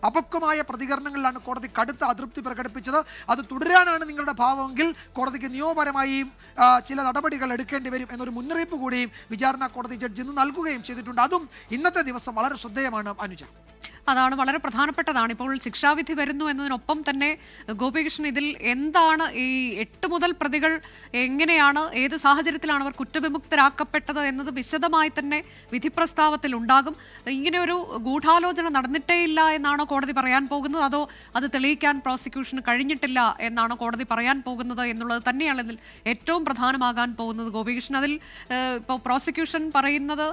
അപക്വമായ പ്രതികരണങ്ങളിലാണ് കോടതി കടുത്ത അതൃപ്തി പ്രകടിപ്പിച്ചത്. അത് തുടരാനാണ് നിങ്ങളുടെ ഭാവമെങ്കിൽ കോടതിക്ക് നിയമപരമായി ചില നടപടികൾ എടുക്കേണ്ടി വരും എന്നൊരു മുന്നറിയിപ്പ് കൂടിയും വിചാരണ കോടതി ജഡ്ജി ഇന്ന് നൽകുകയും ചെയ്തിട്ടുണ്ട്. അതും ഇന്നത്തെ ദിവസം വളരെ ശ്രദ്ധേയമാണ് അനുജ. അതാണ് വളരെ പ്രധാനപ്പെട്ടതാണ്. ഇപ്പോൾ ശിക്ഷാവിധി വരുന്നു എന്നതിനൊപ്പം തന്നെ ഗോപികൃഷ്ണൻ, ഇതിൽ എന്താണ് ഈ 8 മുതൽ പ്രതികൾ എങ്ങനെയാണ്, ഏത് സാഹചര്യത്തിലാണ് അവർ കുറ്റവിമുക്തരാക്കപ്പെട്ടത് എന്നത് വിശദമായി തന്നെ വിധി പ്രസ്താവത്തിൽ ഉണ്ടാകും. ഇങ്ങനെയൊരു ഗൂഢാലോചന നടന്നിട്ടേയില്ല എന്നാണോ കോടതി പറയാൻ പോകുന്നത്, അതോ അത് തെളിയിക്കാൻ പ്രോസിക്യൂഷന് കഴിഞ്ഞിട്ടില്ല എന്നാണോ കോടതി പറയാൻ പോകുന്നത് എന്നുള്ളത് തന്നെയാണ് ഇതിൽ ഏറ്റവും പ്രധാനമാകാൻ പോകുന്നത്. ഗോപികൃഷ്ണൻ, അതിൽ ഇപ്പോൾ പ്രോസിക്യൂഷൻ പറയുന്നത്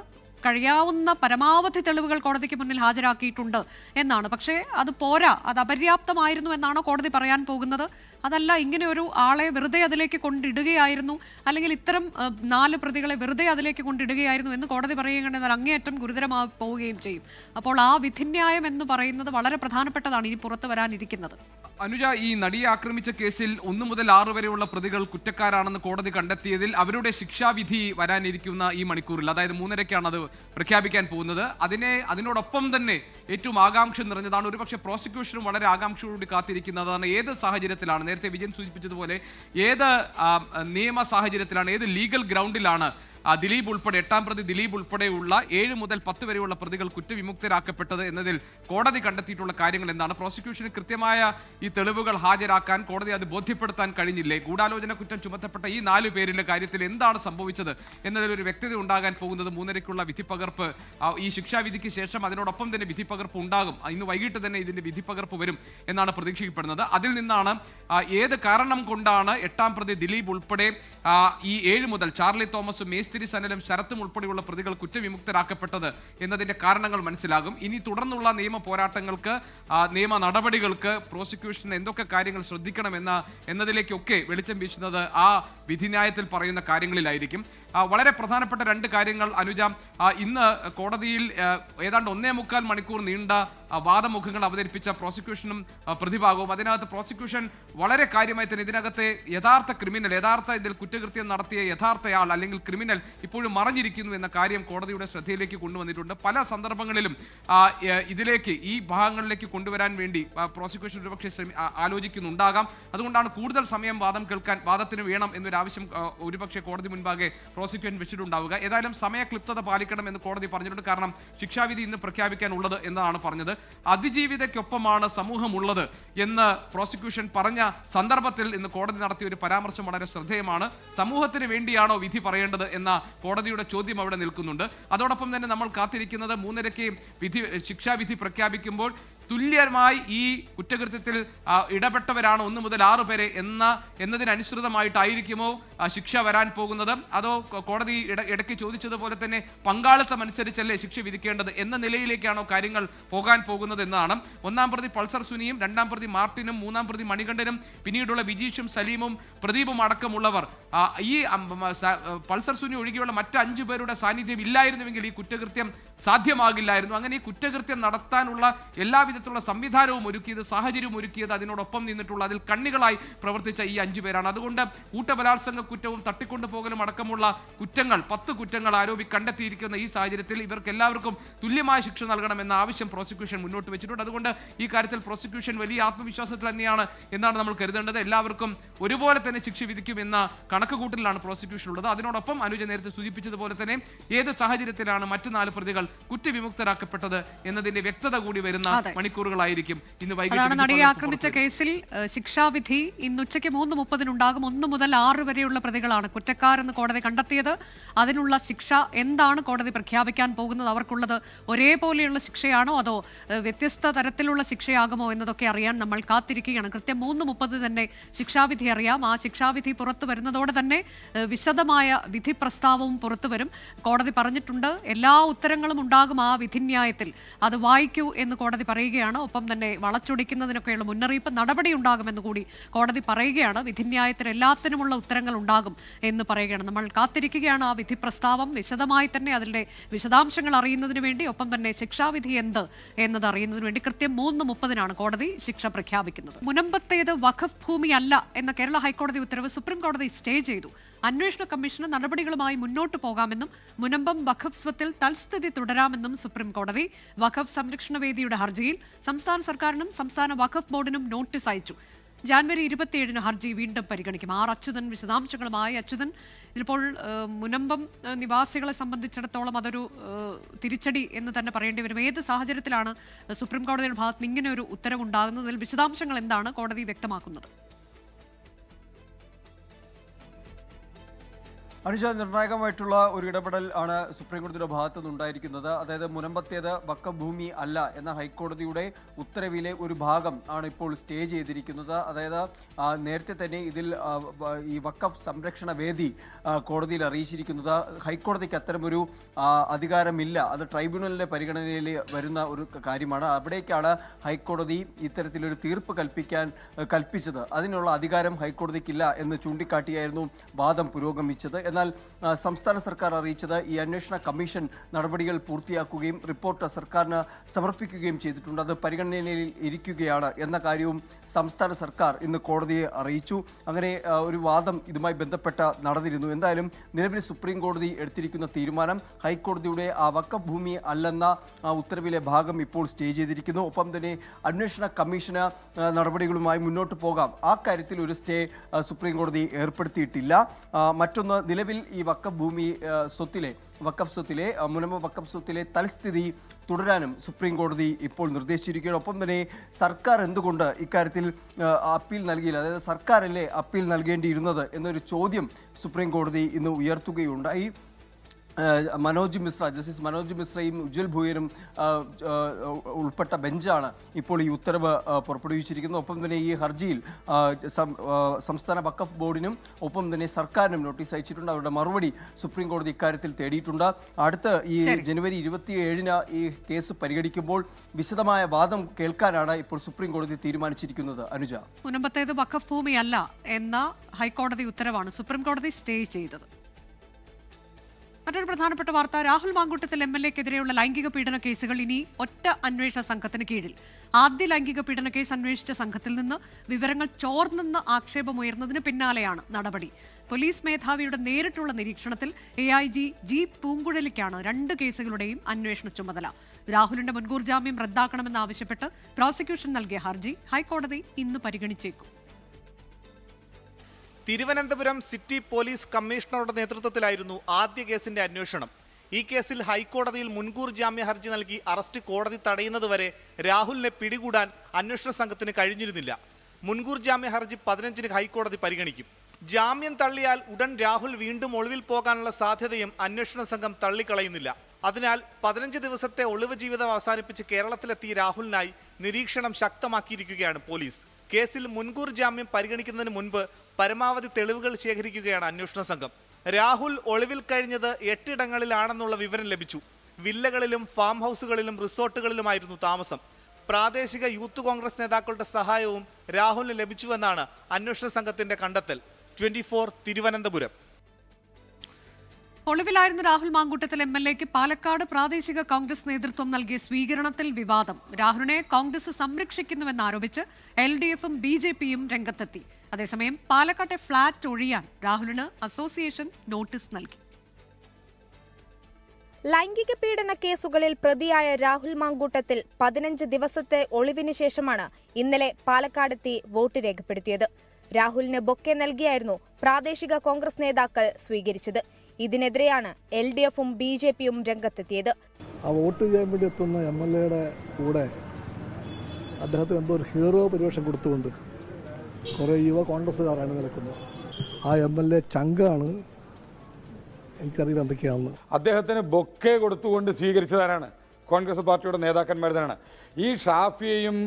കഴിയാവുന്ന പരമാവധി തെളിവുകൾ കോടതിക്ക് മുന്നിൽ ഹാജരാക്കിയിട്ടുണ്ട് എന്നാണ്. പക്ഷേ അത് പോരാ, അത് അപര്യാപ്തമായിരുന്നു എന്നാണോ കോടതി പറയാൻ പോകുന്നത്? അതല്ല, ഇങ്ങനെ ഒരു ആളെ വെറുതെ അതിലേക്ക് കൊണ്ടിടുകയായിരുന്നു, അല്ലെങ്കിൽ ഇത്തരം 4 പ്രതികളെ വെറുതെ അതിലേക്ക് കൊണ്ടിടുകയായിരുന്നു എന്ന് കോടതി പറയുകയാണെങ്കിൽ അങ്ങേയറ്റം ഗുരുതരമായി പോവുകയും ചെയ്യും. അപ്പോൾ ആ വിധിന്യായം എന്ന് പറയുന്നത് വളരെ പ്രധാനപ്പെട്ടതാണ് ഇനി പുറത്തു വരാനിരിക്കുന്നത്. അനുജ, ഈ നടിയെ ആക്രമിച്ച കേസിൽ 1 മുതൽ 6 വരെയുള്ള പ്രതികൾ കുറ്റക്കാരാണെന്ന് കോടതി കണ്ടെത്തിയതിൽ അവരുടെ ശിക്ഷാവിധി വരാനിരിക്കുന്ന ഈ മണിക്കൂറിൽ, അതായത് 3:30 അത് പ്രഖ്യാപിക്കാൻ പോകുന്നത്. അതിനോടൊപ്പം തന്നെ ഏറ്റവും ആകാംക്ഷ നിറഞ്ഞതാണ്, ഒരുപക്ഷെ പ്രോസിക്യൂഷനും വളരെ ആകാംക്ഷയോടുകൂടി കാത്തിരിക്കുന്നതാണ് ഏത് സാഹചര്യത്തിലാണ്, നേരത്തെ വിജയൻ സൂചിപ്പിച്ചതുപോലെ ഏത് നിയമ സാഹചര്യത്തിലാണ്, ഏത് ലീഗൽ ഗ്രൗണ്ടിലാണ് ദിലീപ് ഉൾപ്പെടെ 8ാം പ്രതി ദിലീപ് ഉൾപ്പെടെയുള്ള 7 മുതൽ 10 വരെയുള്ള പ്രതികൾ കുറ്റവിമുക്തരാക്കപ്പെട്ടത് എന്നതിൽ കോടതി കണ്ടെത്തിയിട്ടുള്ള കാര്യങ്ങൾ എന്താണ്? പ്രോസിക്യൂഷന് കൃത്യമായ ഈ തെളിവുകൾ ഹാജരാക്കാൻ കോടതി അത് ബോധ്യപ്പെടുത്താൻ കഴിഞ്ഞില്ലേ? ഗൂഢാലോചന കുറ്റം ചുമത്തപ്പെട്ട ഈ 4 പേരിന്റെ കാര്യത്തിൽ എന്താണ് സംഭവിച്ചത് എന്നതിലൊരു വ്യക്തത ഉണ്ടാകാൻ പോകുന്നത് 3:30 വിധിപ്പകർപ്പ്, ഈ ശിക്ഷാവിധിക്ക് ശേഷം അതിനോടൊപ്പം തന്നെ വിധിപ്പകർപ്പ് ഉണ്ടാകും. ഇന്ന് വൈകിട്ട് തന്നെ ഇതിന്റെ വിധിപ്പകർപ്പ് വരും എന്നാണ് പ്രതീക്ഷിക്കപ്പെടുന്നത്. അതിൽ നിന്നാണ് ഏത് കാരണം കൊണ്ടാണ് 8ാം പ്രതി ദിലീപ് ഉൾപ്പെടെ ഈ 7 മുതൽ ചാർലി തോമസും മേസ്തിരി സനലും ശരത്തും ഉൾപ്പെടെയുള്ള പ്രതികൾ കുറ്റവിമുക്തരാക്കപ്പെട്ടത് എന്നതിന്റെ കാരണങ്ങൾ മനസ്സിലാകും. ഇനി തുടർന്നുള്ള നിയമ പോരാട്ടങ്ങൾക്ക്, നിയമ നടപടികൾക്ക് പ്രോസിക്യൂഷൻ എന്തൊക്കെ കാര്യങ്ങൾ ശ്രദ്ധിക്കണം എന്നതിലേക്കൊക്കെ വെളിച്ചം വീശുന്നത് ആ വിധിന്യായത്തിൽ പറയുന്ന കാര്യങ്ങളിലായിരിക്കും. വളരെ പ്രധാനപ്പെട്ട 2 കാര്യങ്ങൾ അനുജ. ഇന്ന് കോടതിയിൽ ഏതാണ്ട് 1.25 മണിക്കൂർ നീണ്ട വാദമുഖങ്ങൾ അവതരിപ്പിച്ച പ്രോസിക്യൂഷനും പ്രതിഭാഗവും, അതിനകത്ത് പ്രോസിക്യൂഷൻ വളരെ കാര്യമായി തന്നെ ഇതിനകത്തെ യഥാർത്ഥ ക്രിമിനൽ, ഇതിൽ കുറ്റകൃത്യം നടത്തിയ യഥാർത്ഥയാൾ അല്ലെങ്കിൽ ക്രിമിനൽ ഇപ്പോഴും മറഞ്ഞിരിക്കുന്നു എന്ന കാര്യം കോടതിയുടെ ശ്രദ്ധയിലേക്ക് കൊണ്ടുവന്നിട്ടുണ്ട്. പല സന്ദർഭങ്ങളിലും ഇതിലേക്ക്, ഈ ഭാഗങ്ങളിലേക്ക് കൊണ്ടുവരാൻ വേണ്ടി പ്രോസിക്യൂഷൻ ഒരുപക്ഷെ ആലോചിക്കുന്നുണ്ടാകാം. അതുകൊണ്ടാണ് കൂടുതൽ സമയം വാദത്തിന് വേണം എന്നൊരു ആവശ്യം ഒരുപക്ഷെ കോടതി മുൻപാകെ പ്രോസിക്യൂഷൻ വെച്ചിട്ടുണ്ടാവുക. ഏതായാലും സമയക്ലിപ്തത പാലിക്കണം എന്ന് കോടതി പറഞ്ഞിട്ടുണ്ട്. കാരണം ശിക്ഷാവിധി ഇന്ന് പ്രഖ്യാപിക്കാനുള്ളത് എന്നാണ് പറഞ്ഞത്. അതിജീവിതയ്ക്കൊപ്പമാണ് സമൂഹമുള്ളത് എന്ന് പ്രോസിക്യൂഷൻ പറഞ്ഞ സന്ദർഭത്തിൽ ഇന്ന് കോടതി നടത്തിയ ഒരു പരാമർശം വളരെ ശ്രദ്ധേയമാണ്. സമൂഹത്തിന് വേണ്ടിയാണോ വിധി പറയേണ്ടത് എന്ന കോടതിയുടെ ചോദ്യം അവിടെ നിൽക്കുന്നുണ്ട്. അതോടൊപ്പം തന്നെ നമ്മൾ കാത്തിരിക്കുന്നത് 3:30 ശിക്ഷാവിധി പ്രഖ്യാപിക്കുമ്പോൾ തുല്യമായി ഈ കുറ്റകൃത്യത്തിൽ ഇടപെട്ടവരാണ് 1 മുതൽ 6 പേരെ എന്നതിനനുസൃതമായിട്ടായിരിക്കുമോ ശിക്ഷ വരാൻ പോകുന്നത്? അതോ കോടതി ഇടയ്ക്ക് ചോദിച്ചതുപോലെ തന്നെ പങ്കാളിത്തം അനുസരിച്ചല്ലേ ശിക്ഷ വിധിക്കേണ്ടത് എന്ന നിലയിലേക്കാണോ കാര്യങ്ങൾ പോകാൻ പോകുന്നത് എന്നതാണ്. 1-ാം പ്രതി പൾസർ സുനിയും 2-ാം പ്രതി മാർട്ടിനും 3-ാം പ്രതി മണികണ്ഠനും പിന്നീടുള്ള വിജീഷും സലീമും പ്രദീപും അടക്കമുള്ളവർ ഈ പൾസർ സുനി ഒഴികെയുള്ള മറ്റ് 5 പേരുടെ സാന്നിധ്യം ഇല്ലായിരുന്നുവെങ്കിൽ ഈ കുറ്റകൃത്യം സാധ്യമാകില്ലായിരുന്നു. അങ്ങനെ ഈ കുറ്റകൃത്യം നടത്താനുള്ള എല്ലാവിധത്തിലുള്ള സംവിധാനവും ഒരുക്കിയത്, സാഹചര്യവും ഒരുക്കിയത്, അതിനോടൊപ്പം നിന്നിട്ടുള്ള അതിൽ കണ്ണികളായി പ്രവർത്തിച്ച ഈ 5 പേരാണ്. അതുകൊണ്ട് കൂട്ടബലാത്സംഗ കുറ്റവും തട്ടിക്കൊണ്ടുപോകലും അടക്കമുള്ള കുറ്റങ്ങൾ 10 കുറ്റങ്ങൾ കണ്ടെത്തിയിരിക്കുന്ന ഈ സാഹചര്യത്തിൽ ഇവർക്ക് എല്ലാവർക്കും തുല്യമായ ശിക്ഷ നൽകണമെന്ന ആവശ്യം പ്രോസിക്യൂഷൻ മുന്നോട്ട് വെച്ചിട്ടുണ്ട്. അതുകൊണ്ട് ഈ കാര്യത്തിൽ പ്രോസിക്യൂഷൻ വലിയ ആത്മവിശ്വാസത്തിൽ തന്നെയാണ് എന്നാണ് നമ്മൾ കരുതേണ്ടത്. എല്ലാവർക്കും ഒരുപോലെ തന്നെ ശിക്ഷ വിധിക്കുമെന്ന കണക്കുകൂട്ടലിലാണ് പ്രോസിക്യൂഷൻ ഉള്ളത്. അതിനോടൊപ്പം അനുജ നേരത്തെ സൂചിപ്പിച്ചതുപോലെ തന്നെ ഏത് സാഹചര്യത്തിലാണ് മറ്റു 4 പ്രതികൾ കുറ്റവിമുക്തരാക്കപ്പെട്ടത് എന്നതിന്റെ വ്യക്തത കൂടി വരുന്ന മണിക്കൂറുകളായിരിക്കും ഇന്ന് വൈകിട്ട്. നടിയെ ആക്രമിച്ച കേസിൽ ശിക്ഷാവിധി ഇന്ന് ഉച്ചയ്ക്ക് 3:30 1 മുതൽ 6 വരെയുള്ള പ്രതികളാണ് കുറ്റക്കാരെന്ന് കോടതി കണ്ടെത്തിയത്. അതിനുള്ള ശിക്ഷ എന്താണ് കോടതി പ്രഖ്യാപിക്കാൻ പോകുന്നത്? അവർക്കുള്ളത് ഒരേപോലെയുള്ള ശിക്ഷയാണോ അതോ വ്യത്യസ്ത തരത്തിലുള്ള ശിക്ഷയാകുമോ എന്നതൊക്കെ അറിയാൻ നമ്മൾ കാത്തിരിക്കുകയാണ്. കൃത്യം 3:30 തന്നെ ശിക്ഷാവിധി അറിയാം. ആ ശിക്ഷാവിധി പുറത്തു വരുന്നതോടെ തന്നെ വിശദമായ വിധി പ്രസ്താവവും പുറത്തു വരും. കോടതി പറഞ്ഞിട്ടുണ്ട് എല്ലാ ഉത്തരങ്ങളും ഉണ്ടാകും ആ വിധിന്യായത്തിൽ, അത് വായിക്കൂ എന്ന് കോടതി പറയുകയാണ്. ഒപ്പം തന്നെ വളച്ചൊടിക്കുന്നതിനൊക്കെയുള്ള മുന്നറിയിപ്പ് നടപടി ഉണ്ടാകുമെന്ന് കൂടി കോടതി പറയുകയാണ്. വിധിന്യായത്തിൽ എല്ലാത്തിനുമുള്ള ഉത്തരങ്ങൾ ഉണ്ടാകും എന്ന് പറയുകയാണ്. നമ്മൾ കാത്തിരിക്കുകയാണ് ആ വിധി പ്രസ്താവം വിശദമായി തന്നെ അതിന്റെ വിശദാംശങ്ങൾ അറിയുന്നതിന് വേണ്ടി, ഒപ്പം തന്നെ ശിക്ഷാവിധി എന്ത് എന്നത് അറിയുന്നതിന് വേണ്ടി. കൃത്യം 3:30 കോടതി ശിക്ഷ പ്രഖ്യാപിക്കുന്നത്. മുനമ്പത്തേത് വഖഫ് ഭൂമി അല്ല എന്ന കേരള ഹൈക്കോടതി ഉത്തരവ് സുപ്രീം കോടതി സ്റ്റേ ചെയ്തു. അന്വേഷണ കമ്മീഷന് നടപടികളുമായി മുന്നോട്ട് പോകാമെന്നും മുനമ്പം വഖഫ് സ്വത്തിൽ തൽസ്ഥിതി തുടരാമെന്നും സുപ്രീം കോടതി. വഖഫ് സംരക്ഷണ വേദിയുടെ ഹർജിയിൽ സംസ്ഥാന സർക്കാരിനും സംസ്ഥാന വഖഫ് ബോർഡിനും നോട്ടീസ് അയച്ചു. ജാനുവരി 27 ഹർജി വീണ്ടും പരിഗണിക്കും. അച്യുതൻ വിശദാംശങ്ങളുമായി. അച്യുതൻ, ഇതിപ്പോൾ മുനമ്പം നിവാസികളെ സംബന്ധിച്ചിടത്തോളം അതൊരു തിരിച്ചടി എന്ന് തന്നെ പറയേണ്ടി വരും. ഏത് സാഹചര്യത്തിലാണ് സുപ്രീം കോടതിയുടെ ഭാഗത്ത് നിന്ന് ഇങ്ങനെ ഒരു ഉത്തരവുണ്ടാകുന്നതിൽ വിശദാംശങ്ങൾ എന്താണ് കോടതി വ്യക്തമാക്കുന്നത്? അനുജ, നിർണായകമായിട്ടുള്ള ഒരു ഇടപെടൽ ആണ് സുപ്രീം കോടതിയുടെ ഭാഗത്തു നിന്നുണ്ടായിരിക്കുന്നത്. അതായത് മുനമ്പത്തേത് വഖഫ് ഭൂമി അല്ല എന്ന ഹൈക്കോടതിയുടെ ഉത്തരവിലെ ഒരു ഭാഗം ആണ് ഇപ്പോൾ സ്റ്റേ ചെയ്തിരിക്കുന്നത്. അതായത് നേരത്തെ തന്നെ ഇതിൽ ഈ വഖഫ് സംരക്ഷണ വേദി കോടതിയിൽ അറിയിച്ചിരിക്കുന്നത് ഹൈക്കോടതിക്ക് അത്തരമൊരു അധികാരമില്ല, അത് ട്രൈബ്യൂണലിന്റെ പരിഗണനയിൽ വരുന്ന ഒരു കാര്യമാണ്. അവിടേക്കാണ് ഹൈക്കോടതി ഇത്തരത്തിലൊരു തീർപ്പ് കൽപ്പിച്ചത്. അതിനുള്ള അധികാരം ഹൈക്കോടതിക്കില്ല എന്ന് ചൂണ്ടിക്കാട്ടിയായിരുന്നു വാദം പുരോഗമിച്ചത്. എന്നാൽ സംസ്ഥാന സർക്കാർ അറിയിച്ചത് ഈ അന്വേഷണ കമ്മീഷൻ നടപടികൾ പൂർത്തിയാക്കുകയും റിപ്പോർട്ട് സർക്കാരിന് സമർപ്പിക്കുകയും ചെയ്തിട്ടുണ്ട്. അത് പരിഗണനയിൽ ഇരിക്കുകയാണ് എന്ന കാര്യവും സംസ്ഥാന സർക്കാർ ഇന്ന് കോടതിയെ അറിയിച്ചു. അങ്ങനെ ഒരു വാദം ഇതുമായി ബന്ധപ്പെട്ട നടന്നിരുന്നു. എന്തായാലും നിലവിൽ സുപ്രീം കോടതി എടുത്തിരിക്കുന്ന തീരുമാനം ഹൈക്കോടതിയുടെ ആ വഖഫ് ഭൂമി അല്ലെന്ന ഉത്തരവിലെ ഭാഗം ഇപ്പോൾ സ്റ്റേ ചെയ്തിരിക്കുന്നു. ഒപ്പം തന്നെ അന്വേഷണ കമ്മീഷന് നടപടികളുമായി മുന്നോട്ട് പോകാം. ആ കാര്യത്തിൽ ഒരു സ്റ്റേ സുപ്രീം കോടതി ഏർപ്പെടുത്തിയിട്ടില്ല. മറ്റൊന്ന്, നിലവിൽ ഈ വഖഫ് ഭൂമി സ്വത്തിലെ മുനമ്പം വഖഫ് സ്വത്തിലെ തൽസ്ഥിതി തുടരാനും സുപ്രീം കോടതി ഇപ്പോൾ നിർദ്ദേശിച്ചിരിക്കുകയാണ്. ഒപ്പം തന്നെ സർക്കാർ എന്തുകൊണ്ട് ഇക്കാര്യത്തിൽ അപ്പീൽ നൽകിയില്ല, അതായത് സർക്കാരല്ലേ അപ്പീൽ നൽകേണ്ടിയിരുന്നത് എന്നൊരു ചോദ്യം സുപ്രീം കോടതി ഇന്ന് ഉയർത്തുകയുണ്ടായി. ജസ്റ്റിസ് മനോജ് മിശ്രയും ഉജ്വൽ ഭൂയനും ഉൾപ്പെട്ട ബെഞ്ചാണ് ഇപ്പോൾ ഈ ഉത്തരവ് പുറപ്പെടുവിച്ചിരിക്കുന്നത്. ഒപ്പം തന്നെ ഈ ഹർജിയിൽ സംസ്ഥാന വഖഫ് ബോർഡിനും ഒപ്പം തന്നെ സർക്കാരിനും നോട്ടീസ് അയച്ചിട്ടുണ്ട്. അവരുടെ മറുപടി സുപ്രീം കോടതി ഇക്കാര്യത്തിൽ തേടിയിട്ടുണ്ട്. അടുത്ത ഈ ജനുവരി 27 ഈ കേസ് പരിഗണിക്കുമ്പോൾ വിശദമായ വാദം കേൾക്കാനാണ് ഇപ്പോൾ സുപ്രീം കോടതി തീരുമാനിച്ചിരിക്കുന്നത്. അനുജ, മുനമ്പത്തേത് വഖഫ് ഭൂമിയല്ല എന്ന ഹൈക്കോടതി ഉത്തരവാണ് സുപ്രീം കോടതി സ്റ്റേ ചെയ്തത്. മറ്റൊരു പ്രധാനപ്പെട്ട വാർത്ത, രാഹുൽ മാങ്കൂട്ടത്തിൽ MLA-ക്കെതിരെയുള്ള ലൈംഗിക പീഡന കേസുകൾ ഇനി ഒറ്റ അന്വേഷണ സംഘത്തിന് കീഴിൽ. ആദ്യ ലൈംഗിക പീഡന കേസ് അന്വേഷിച്ച സംഘത്തിൽ നിന്ന് വിവരങ്ങൾ ചോർന്നെന്ന് ആക്ഷേപമുയർന്നതിന് പിന്നാലെയാണ് നടപടി. പോലീസ് മേധാവിയുടെ നേരിട്ടുള്ള നിരീക്ഷണത്തിൽ AIG G പൂങ്കുഴലിക്കാണ് 2 കേസുകളുടെയും അന്വേഷണ ചുമതല. രാഹുലിന്റെ മുൻകൂർ ജാമ്യം റദ്ദാക്കണമെന്നാവശ്യപ്പെട്ട് പ്രോസിക്യൂഷൻ നൽകിയ ഹർജി ഹൈക്കോടതി ഇന്ന് പരിഗണിച്ചേക്കും. തിരുവനന്തപുരം സിറ്റി പോലീസ് കമ്മീഷണറുടെ നേതൃത്വത്തിലായിരുന്നു ആദ്യ കേസിന്റെ അന്വേഷണം. ഈ കേസിൽ ഹൈക്കോടതിയിൽ മുൻകൂർ ജാമ്യ ഹർജി നൽകി അറസ്റ്റ് കോടതി തടയുന്നതുവരെ രാഹുലിനെ പിടികൂടാൻ അന്വേഷണ സംഘത്തിന് കഴിഞ്ഞിരുന്നില്ല. മുൻകൂർ ജാമ്യ ഹർജി 15-ന് ഹൈക്കോടതി പരിഗണിക്കും. ജാമ്യം തള്ളിയാൽ ഉടൻ രാഹുൽ വീണ്ടും ഒളിവിൽ പോകാനുള്ള സാധ്യതയും അന്വേഷണ സംഘം തള്ളിക്കളയുന്നില്ല. അതിനാൽ 15 ദിവസത്തെ ഒളിവ് ജീവിതം അവസാനിപ്പിച്ച് കേരളത്തിലെത്തിയ രാഹുലിനായി നിരീക്ഷണം ശക്തമാക്കിയിരിക്കുകയാണ് പോലീസ്. കേസിൽ മുൻകൂർ ജാമ്യം പരിഗണിക്കുന്നതിന് മുൻപ് പരമാവധി തെളിവുകൾ ശേഖരിക്കുകയാണ് അന്വേഷണ സംഘം. രാഹുൽ ഒളിവിൽ കഴിഞ്ഞത് 8 ഇടങ്ങളിലാണെന്നുള്ള വിവരം ലഭിച്ചു. വില്ലകളിലും ഫാം ഹൗസുകളിലും റിസോർട്ടുകളിലുമായിരുന്നു താമസം. പ്രാദേശിക യൂത്ത് കോൺഗ്രസ് നേതാക്കളുടെ സഹായവും രാഹുലിന് ലഭിച്ചുവെന്നാണ് അന്വേഷണ സംഘത്തിന്റെ കണ്ടെത്തൽ. 24 തിരുവനന്തപുരം. ഒളിവിലായിരുന്ന രാഹുൽ മാങ്കൂട്ടത്തിൽ MLAക്ക് പാലക്കാട് പ്രാദേശിക കോൺഗ്രസ് നേതൃത്വം നൽകിയ സ്വീകരണത്തിൽ വിവാദം. രാഹുലിനെ കോൺഗ്രസ് സംരക്ഷിക്കുന്നുവെന്നാരോപിച്ച് LDFും BJPയും രംഗത്തെത്തി. അതേസമയം പാലക്കാട്ടെ ഫ്ളാറ്റ് ഒഴിയാൻ രാഹുലിന് അസോസിയേഷൻ നോട്ടീസ് നൽകി. ലൈംഗിക പീഡന കേസുകളിൽ പ്രതിയായ രാഹുൽ മാങ്കൂട്ടത്തിൽ 15 ദിവസത്തെ ഒളിവിന് ശേഷമാണ് ഇന്നലെ പാലക്കാടെത്തി വോട്ട് രേഖപ്പെടുത്തിയത്. രാഹുലിന് ബൊക്കെ നൽകിയായിരുന്നു പ്രാദേശിക കോൺഗ്രസ് നേതാക്കൾ സ്വീകരിച്ചത്. ഇതിനെതിരെയാണ് LDFും BJPയും രംഗത്തെത്തിയത്. ആ വോട്ട് ചെയ്യാൻ വേണ്ടി എത്തുന്ന MLAയുടെ കൂടെ അദ്ദേഹത്തിന് എന്തോ ഒരു ഹീറോ പരിവേഷം കൊടുത്തുകൊണ്ട് കുറേ യുവ കോൺഗ്രസ്സുകാരാണ് നിൽക്കുന്നത്. ആ MLA ചങ്കാണ്, എനിക്കറിയില്ല എന്തൊക്കെയാണെന്ന്. അദ്ദേഹത്തിന് ബൊക്കെ കൊടുത്തുകൊണ്ട് സ്വീകരിച്ചതാരാണ്? കോൺഗ്രസ് പാർട്ടിയുടെ നേതാക്കന്മാർ തന്നെയാണ്. ഈ ഷാഫിയെയും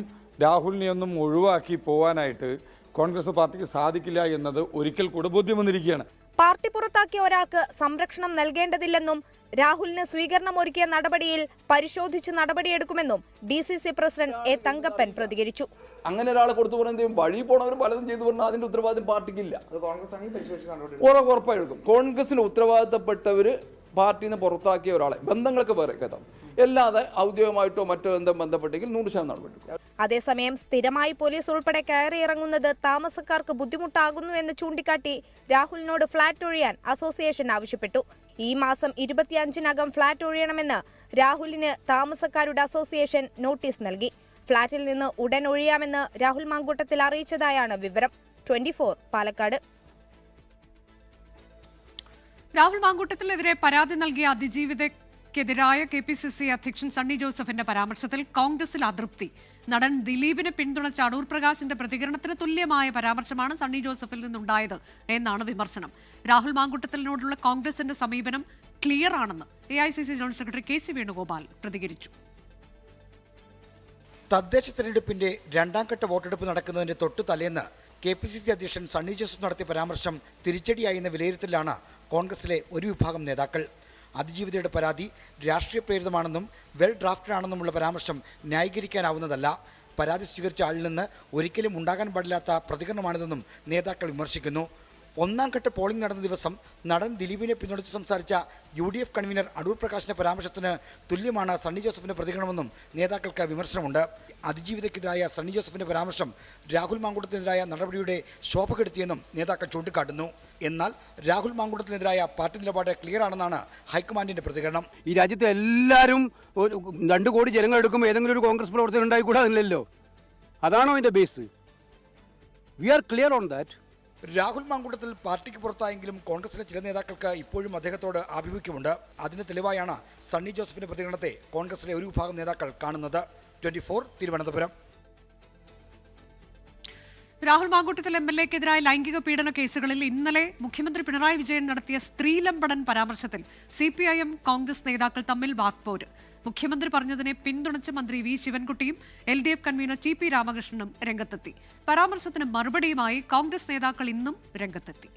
രാഹുലിനെയൊന്നും ഒഴിവാക്കി പോവാനായിട്ട് കോൺഗ്രസ് പാർട്ടിക്ക് സാധിക്കില്ല എന്നത് ഒരിക്കൽ കൂടെ ബോധ്യം വന്നിരിക്കുകയാണ്. പാർട്ടി പുറത്താക്കിയ ഒരാൾക്ക് സംരക്ഷണം നൽകേണ്ടതില്ലെന്നും രാഹുലിന് സ്വീകരണം ഒരുക്കിയ നടപടിയിൽ പരിശോധിച്ച് നടപടിയെടുക്കുമെന്നും DCC പ്രസിഡന്റ് A തങ്കപ്പൻ പ്രതികരിച്ചു. അങ്ങനെ ഒരാളെ കൊടുത്തു പറഞ്ഞ വഴി പോണവർ പലതും ചെയ്തു പറഞ്ഞാൽ അതിന്റെ ഉത്തരവാദിത്വം പാർട്ടിക്കില്ല. ഉറപ്പായെടുക്കും. കോൺഗ്രസിന് ഉത്തരവാദിത്തപ്പെട്ടവര് പാർട്ടിയിൽ നിന്ന് പുറത്താക്കിയ ഒരാളെ ബന്ധങ്ങളൊക്കെ വേറെ കഥ, അല്ലാതെ ഔദ്യോഗികമായിട്ടോ മറ്റോ എന്തും ബന്ധപ്പെട്ടെങ്കിൽ 100% നടപടി. അതേസമയം സ്ഥിരമായി പോലീസ് ഉൾപ്പെടെ കയറിയിറങ്ങുന്നത് താമസക്കാർക്ക് ബുദ്ധിമുട്ടാകുന്നു എന്ന് ചൂണ്ടിക്കാട്ടി രാഹുലിനോട് ഫ്ളാറ്റ് ഒഴിയാൻ അസോസിയേഷൻ ആവശ്യപ്പെട്ടു. ഈ മാസം 25-നകം ഫ്ളാറ്റ് ഒഴിയണമെന്ന് രാഹുലിന് താമസക്കാരുടെ അസോസിയേഷൻ നോട്ടീസ് നൽകി. ഫ്ളാറ്റിൽ നിന്ന് ഉടൻ ഒഴിയാമെന്ന് രാഹുൽ മാങ്കൂട്ടത്തിൽ അറിയിച്ചതായാണ് വിവരം. 24 പാലക്കാട്. രാഹുൽ മാങ്കൂട്ടത്തിനെതിരെ പരാതി നൽകിയ അതിജീവിതയ്ക്കെതിരായ KPCC അധ്യക്ഷൻ സണ്ണി ജോസഫിന്റെ പരാമർശത്തിൽ കോൺഗ്രസിൽ അതൃപ്തി. നടൻ ദിലീപിനെ പിന്തുണച്ച അടൂർ പ്രകാശിന്റെ പ്രതികരണത്തിന് തുല്യമായ പരാമർശമാണ് സണ്ണി ജോസഫിൽ നിന്നുണ്ടായത് എന്നാണ് വിമർശനം. രാഹുൽ മാങ്കൂട്ടത്തിനോടുള്ള കോൺഗ്രസിന്റെ സമീപനം ക്ലിയർ ആണെന്ന് AICC general secretary KC Venugopal പ്രതികരിച്ചു. തദ്ദേശ തെരഞ്ഞെടുപ്പിന്റെ 2ാംഘട്ട വോട്ടെടുപ്പ് നടക്കുന്നതിന്റെ തൊട്ടു തലേന്ന് KPCC അധ്യക്ഷൻ സണ്ണി ജോസഫ് നടത്തിയ പരാമർശം തിരിച്ചടിയായി എന്ന വിലയിരുത്തലാണ് കോൺഗ്രസിലെ ഒരു വിഭാഗം നേതാക്കൾ. അതിജീവിതയുടെ പരാതി രാഷ്ട്രീയ പ്രേരിതമാണെന്നും വെൽ ഡ്രാഫ്റ്റഡാണെന്നുമുള്ള പരാമർശം ന്യായീകരിക്കാനാവുന്നതല്ല. പരാതി സ്വീകരിച്ച ആളിൽ നിന്ന് ഒരിക്കലും ഉണ്ടാകാൻ പാടില്ലാത്ത പ്രതികരണമാണിതെന്നും നേതാക്കൾ വിമർശിക്കുന്നു. 1ാംഘട്ട പോളിംഗ് നടന്ന ദിവസം നടൻ ദിലീപിനെ പിന്തുണച്ച് സംസാരിച്ച UDF കൺവീനർ അടൂർ പ്രകാശിന്റെ പരാമർശത്തിന് തുല്യമാണ് സണ്ണി ജോസഫിന്റെ പ്രതികരണമെന്നും നേതാക്കൾക്ക് വിമർശനമുണ്ട്. അതിജീവിതയ്ക്കെതിരായ സണ്ണി ജോസഫിന്റെ പരാമർശം രാഹുൽ മാങ്കൂട്ടത്തിനെതിരായ നടപടിയുടെ ശോഭ കെടുത്തിയെന്നും നേതാക്കൾ ചൂണ്ടിക്കാട്ടുന്നു. എന്നാൽ രാഹുൽ മാങ്കൂട്ടത്തിനെതിരായ പാർട്ടി നിലപാട് ക്ലിയർ ആണെന്നാണ് ഹൈക്കമാൻഡിന്റെ പ്രതികരണം. ഈ രാജ്യത്തെ എല്ലാവരും 2 കോടി ജനങ്ങൾ എടുക്കുമ്പോൾ ഏതെങ്കിലും ഒരു കോൺഗ്രസ് പ്രവർത്തനം ഉണ്ടായിക്കൂടാതില്ലല്ലോ. അതാണോ അതിന്റെ base? We are clear on that. Rahul Mankoottathil പാർട്ടിക്ക് പുറത്തായെങ്കിലും കോൺഗ്രസിലെ ചില നേതാക്കൾക്ക് ഇപ്പോഴും അദ്ദേഹത്തോട് ആഭിമുഖ്യമുണ്ട്. അതിന് തെളിവായാണ് സണ്ണി ജോസഫിന്റെ പ്രതികരണത്തെ കോൺഗ്രസിലെ ഒരു വിഭാഗം നേതാക്കൾ കാണുന്നത്. 24 തിരുവനന്തപുരം. രാഹുൽ മാങ്കൂട്ടത്തിൽ MLAക്കെതിരായ ലൈംഗിക പീഡന കേസുകളിൽ ഇന്നലെ മുഖ്യമന്ത്രി പിണറായി വിജയൻ നടത്തിയ സ്ത്രീലമ്പടൻ പരാമർശത്തിൽ CPIM കോൺഗ്രസ് നേതാക്കൾ തമ്മിൽ വാക്പോര്. മുഖ്യമന്ത്രി പറഞ്ഞതിനെ പിന്തുണച്ച് മന്ത്രി V ശിവൻകുട്ടിയും LDF കൺവീനർ TP രാമകൃഷ്ണനും രംഗത്തെത്തി. പരാമർശത്തിന് മറുപടിയുമായി കോൺഗ്രസ് നേതാക്കൾ ഇന്നും രംഗത്തെത്തി.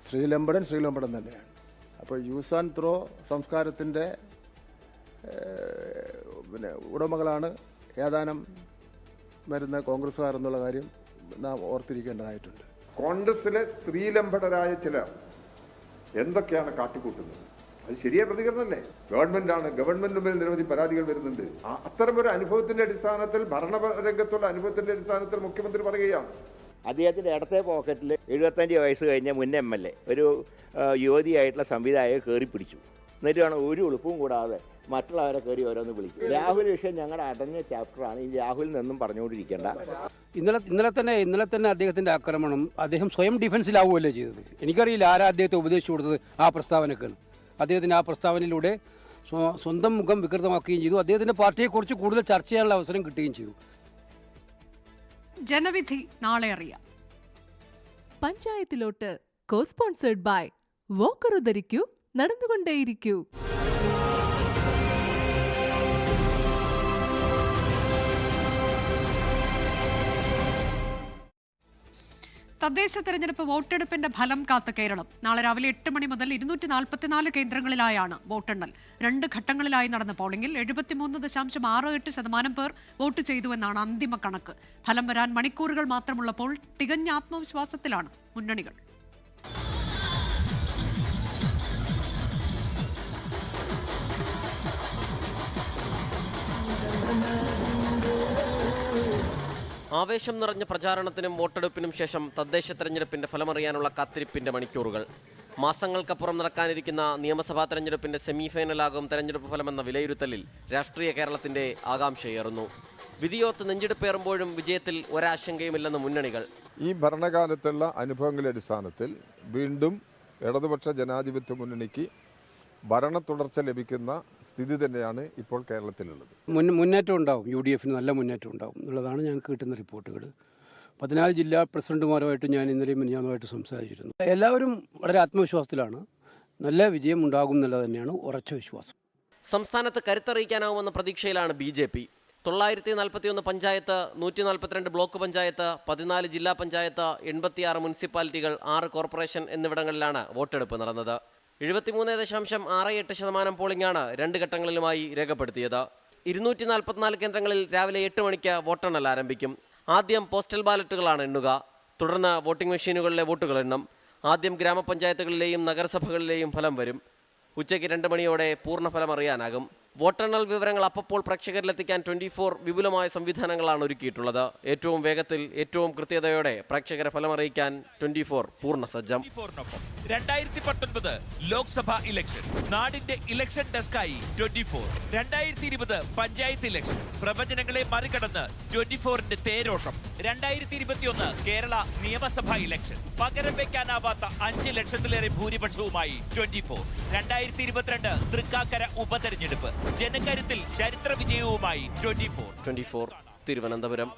ശ്രീലമ്പടൻ തന്നെയാണ്. അപ്പോൾ യൂസ് ആൻഡ് ത്രോ സംസ്കാരത്തിൻ്റെ ഉടമകളാണ് ഏതാനും വരുന്ന കോൺഗ്രസ്സുകാർ എന്നുള്ള കാര്യം നാം ഓർത്തിരിക്കേണ്ടതായിട്ടുണ്ട്. കോൺഗ്രസിലെ സ്ത്രീലംബടരായ ചിലർ എന്തൊക്കെയാണ് കാട്ടിക്കൂട്ടുന്നത്? അത് ശരിയായ പ്രതികരണമല്ലേ? ഗവൺമെന്റിന് മേൽ നിരവധി പരാതികൾ വരുന്നുണ്ട്. അത്തരമൊരു അനുഭവത്തിന്റെ അടിസ്ഥാനത്തിൽ, ഭരണരംഗത്തുള്ള അനുഭവത്തിന്റെ അടിസ്ഥാനത്തിൽ മുഖ്യമന്ത്രി പറയുകയാണ്. അദ്ദേഹത്തിന്റെ ഇടത്തെ പോക്കറ്റിൽ 75 വയസ്സ് കഴിഞ്ഞ മുൻ MLA ഒരു യുവതിയായിട്ടുള്ള സംവിധായകരെ കയറി പിടിച്ചു. എന്നിട്ടാണ് ഒരു എളുപ്പവും കൂടാതെ മറ്റുള്ളവരെ കയറി ഓരോന്ന് വിളിക്കും. രാഹുൽ വിഷയം ഞങ്ങളുടെ അടഞ്ഞ ചാപ്റ്ററാണ്. ഈ രാഹുലിൽ നിന്നും പറഞ്ഞുകൊണ്ടിരിക്കേണ്ട. ഇന്നലെ തന്നെ അദ്ദേഹത്തിന്റെ ആക്രമണം അദ്ദേഹം സ്വയം ഡിഫൻസിലാവുകയല്ലേ ചെയ്തത്. എനിക്കറിയില്ല ആരാ അദ്ദേഹത്തെ ഉപദേശിച്ചു കൊടുത്തത് ആ പ്രസ്താവനക്ക്. അദ്ദേഹത്തിന് ആ പ്രസ്താവനയിലൂടെ സ്വന്തം മുഖം വികൃതമാക്കുകയും ചെയ്തു. അദ്ദേഹത്തിന്റെ പാർട്ടിയെക്കുറിച്ച് കൂടുതൽ ചർച്ച ചെയ്യാനുള്ള അവസരം കിട്ടുകയും ചെയ്തു. ജനവിധി നാളെ അറിയാം. പഞ്ചായത്തിലോട്ട് കോ സ്പോൺസേഡ് ബൈ വോക്കറുദ്ധരിക്കൂ, നടന്നുകൊണ്ടേയിരിക്കൂ. തദ്ദേശ തെരഞ്ഞെടുപ്പ് വോട്ടെടുപ്പിന്റെ ഫലം കാത്ത കേരളം. നാളെ രാവിലെ 8 മണി മുതൽ 244 കേന്ദ്രങ്ങളിലായാണ് വോട്ടെണ്ണൽ. 2 ഘട്ടങ്ങളിലായി നടന്ന പോളിംഗിൽ 73.68% പേർ വോട്ട് ചെയ്തുവെന്നാണ് അന്തിമ കണക്ക്. ഫലം വരാൻ മണിക്കൂറുകൾ മാത്രമുള്ളപ്പോൾ തികഞ്ഞ ആത്മവിശ്വാസത്തിലാണ് മുന്നണികൾ. ആവേശം നിറഞ്ഞ പ്രചാരണത്തിനും വോട്ടെടുപ്പിനും ശേഷം തദ്ദേശ തെരഞ്ഞെടുപ്പിന്റെ ഫലമറിയാനുള്ള കാത്തിരിപ്പിന്റെ മണിക്കൂറുകൾ. മാസങ്ങൾക്കപ്പുറം നടക്കാനിരിക്കുന്ന നിയമസഭാ തെരഞ്ഞെടുപ്പിന്റെ സെമിഫൈനലാകും തെരഞ്ഞെടുപ്പ് ഫലമെന്ന വിലയിരുത്തലിൽ രാഷ്ട്രീയ കേരളത്തിന്റെ ആകാംക്ഷയേറുന്നു. വിധിയോത്ത് നെഞ്ചെടുപ്പേറുമ്പോഴും വിജയത്തിൽ ഒരാശങ്കയുമില്ലെന്ന് മുന്നണികൾ. ഈ ഭരണകാലത്തുള്ള അനുഭവങ്ങളുടെ അടിസ്ഥാനത്തിൽ വീണ്ടും ഇടതുപക്ഷ ജനാധിപത്യ മുന്നണിക്ക് ഭരണ തുടർച്ച ലഭിക്കുന്ന സ്ഥിതി തന്നെയാണ് ഇപ്പോൾ കേരളത്തിലുള്ളത്. മുന്നേറ്റം ഉണ്ടാവും, UDF നല്ല മുന്നേറ്റം ഉണ്ടാവും എന്നുള്ളതാണ് ഞങ്ങൾക്ക് കിട്ടുന്ന റിപ്പോർട്ടുകൾ. 14 ജില്ലാ പ്രസിഡന്റുമാരുമായിട്ട് ഞാൻ ഇന്നലെയും മിനിഞ്ഞാന്നുമായിട്ട് സംസാരിച്ചിരുന്നു. എല്ലാവരും വളരെ ആത്മവിശ്വാസത്തിലാണ്. നല്ല വിജയം ഉണ്ടാകും എന്നുള്ളത് തന്നെയാണ് ഉറച്ച വിശ്വാസം. സംസ്ഥാനത്ത് കരുത്തറിയിക്കാനാവുമെന്ന പ്രതീക്ഷയിലാണ് BJP. 941 പഞ്ചായത്ത്, 142 ബ്ലോക്ക് പഞ്ചായത്ത്, 14 ജില്ലാ പഞ്ചായത്ത്, 86 മുനിസിപ്പാലിറ്റികൾ, 6 കോർപ്പറേഷൻ എന്നിവിടങ്ങളിലാണ് വോട്ടെടുപ്പ് നടന്നത്. 73.68% പോളിംഗാണ് 2 ഘട്ടങ്ങളിലുമായി രേഖപ്പെടുത്തിയത്. 244 കേന്ദ്രങ്ങളിൽ രാവിലെ 8 മണിക്ക് വോട്ടെണ്ണൽ ആരംഭിക്കും. ആദ്യം പോസ്റ്റൽ ബാലറ്റുകളാണ് എണ്ണുക. തുടർന്ന് വോട്ടിംഗ് മെഷീനുകളിലെ വോട്ടുകൾ എണ്ണം. ആദ്യം ഗ്രാമപഞ്ചായത്തുകളിലെയും നഗരസഭകളിലെയും ഫലം വരും. ഉച്ചയ്ക്ക് 2 മണിയോടെ പൂർണ്ണഫലം അറിയാനാകും. വോട്ടെണ്ണൽ വിവരങ്ങൾ അപ്പോൾ പ്രേക്ഷകരിലെത്തിക്കാൻ 24 വിപുലമായ സംവിധാനങ്ങളാണ് ഒരുക്കിയിട്ടുള്ളത്. ഏറ്റവും വേഗത്തിൽ, ഏറ്റവും കൃത്യതയോടെ പ്രേക്ഷകരെ ഫലമറിയിക്കാൻ 24 പൂർണ്ണ സജ്ജം. 2019 ലോക്സഭാ ഇലക്ഷൻ നാടിന്റെ ഇലക്ഷൻ ഡെസ്കായി 24. 2020 പഞ്ചായത്ത് ഇലക്ഷൻ പ്രവചനങ്ങളെ മറികടന്ന് 24ന്റെ തേരോട്ടം. 2021 കേരള നിയമസഭാ ഇലക്ഷൻ പകരം വെക്കാനാവാത്ത 5 ലക്ഷത്തിലേറെ ഭൂരിപക്ഷവുമായി 24. 2022 തൃക്കാക്കര ഉപതെരഞ്ഞെടുപ്പ് ജനകരുത്തിൽ ചരിത്ര വിജയവുമായി 24. തിരുവനന്തപുരം.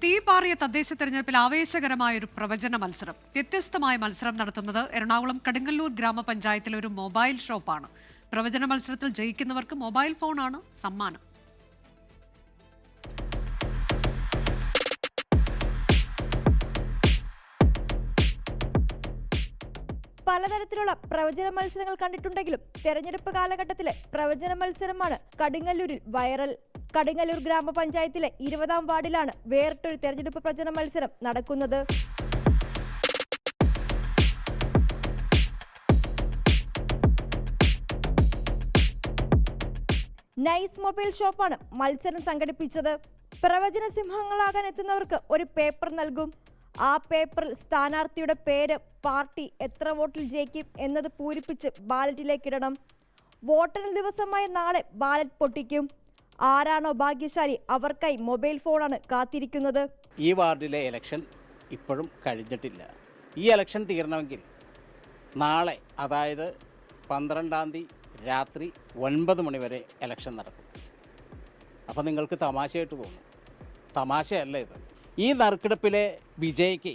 തീപാറിയ തദ്ദേശ തെരഞ്ഞെടുപ്പിൽ ആവേശകരമായൊരു പ്രവചന മത്സരം. വ്യത്യസ്തമായ മത്സരം നടത്തുന്നത് എറണാകുളം കടുങ്ങല്ലൂർ ഗ്രാമപഞ്ചായത്തിലെ ഒരു മൊബൈൽ ഷോപ്പാണ്. പ്രവചന മത്സരത്തിൽ ജയിക്കുന്നവർക്ക് മൊബൈൽ ഫോണാണ് സമ്മാനം. പലതരത്തിലുള്ള പ്രവചന മത്സരങ്ങൾ കണ്ടിട്ടുണ്ടെങ്കിലും തെരഞ്ഞെടുപ്പ് കാലഘട്ടത്തിലെ പ്രവചന മത്സരമാണ് കടുങ്ങല്ലൂരിൽ വൈറൽ. കടുങ്ങല്ലൂർ ഗ്രാമപഞ്ചായത്തിലെ 20ാം വാർഡിലാണ് വേറിട്ടൊരു തെരഞ്ഞെടുപ്പ് പ്രവചന മത്സരം നടക്കുന്നത്. നൈസ് മൊബൈൽ ഷോപ്പാണ് മത്സരം സംഘടിപ്പിച്ചത്. പ്രവചന സിംഹങ്ങളാകാൻ എത്തുന്നവർക്ക് ഒരു പേപ്പർ നൽകും. ആ പേപ്പറിൽ സ്ഥാനാർത്ഥിയുടെ പേര്, പാർട്ടി, എത്ര വോട്ടിൽ ജയിക്കും എന്നത് പൂരിപ്പിച്ച് ബാലറ്റിലേക്ക് ഇടണം. വോട്ടെണ്ണൽ ദിവസമായ നാളെ ബാലറ്റ് പൊട്ടിക്കും. ആരാണോ ഭാഗ്യശാലി അവർക്കായി മൊബൈൽ ഫോണാണ് കാത്തിരിക്കുന്നത്. ഈ വാർഡിലെ ഇലക്ഷൻ ഇപ്പോഴും കഴിഞ്ഞിട്ടില്ല. ഈ ഇലക്ഷൻ തീരണമെങ്കിൽ നാളെ, അതായത് 12-ാം തീയതി രാത്രി 9 മണി വരെ ഇലക്ഷൻ നടക്കും. അപ്പോൾ നിങ്ങൾക്ക് തമാശയായിട്ട് തോന്നും. തമാശയല്ല ഇത്. ഈ നറുക്കെടുപ്പിലെ വിജയിക്ക്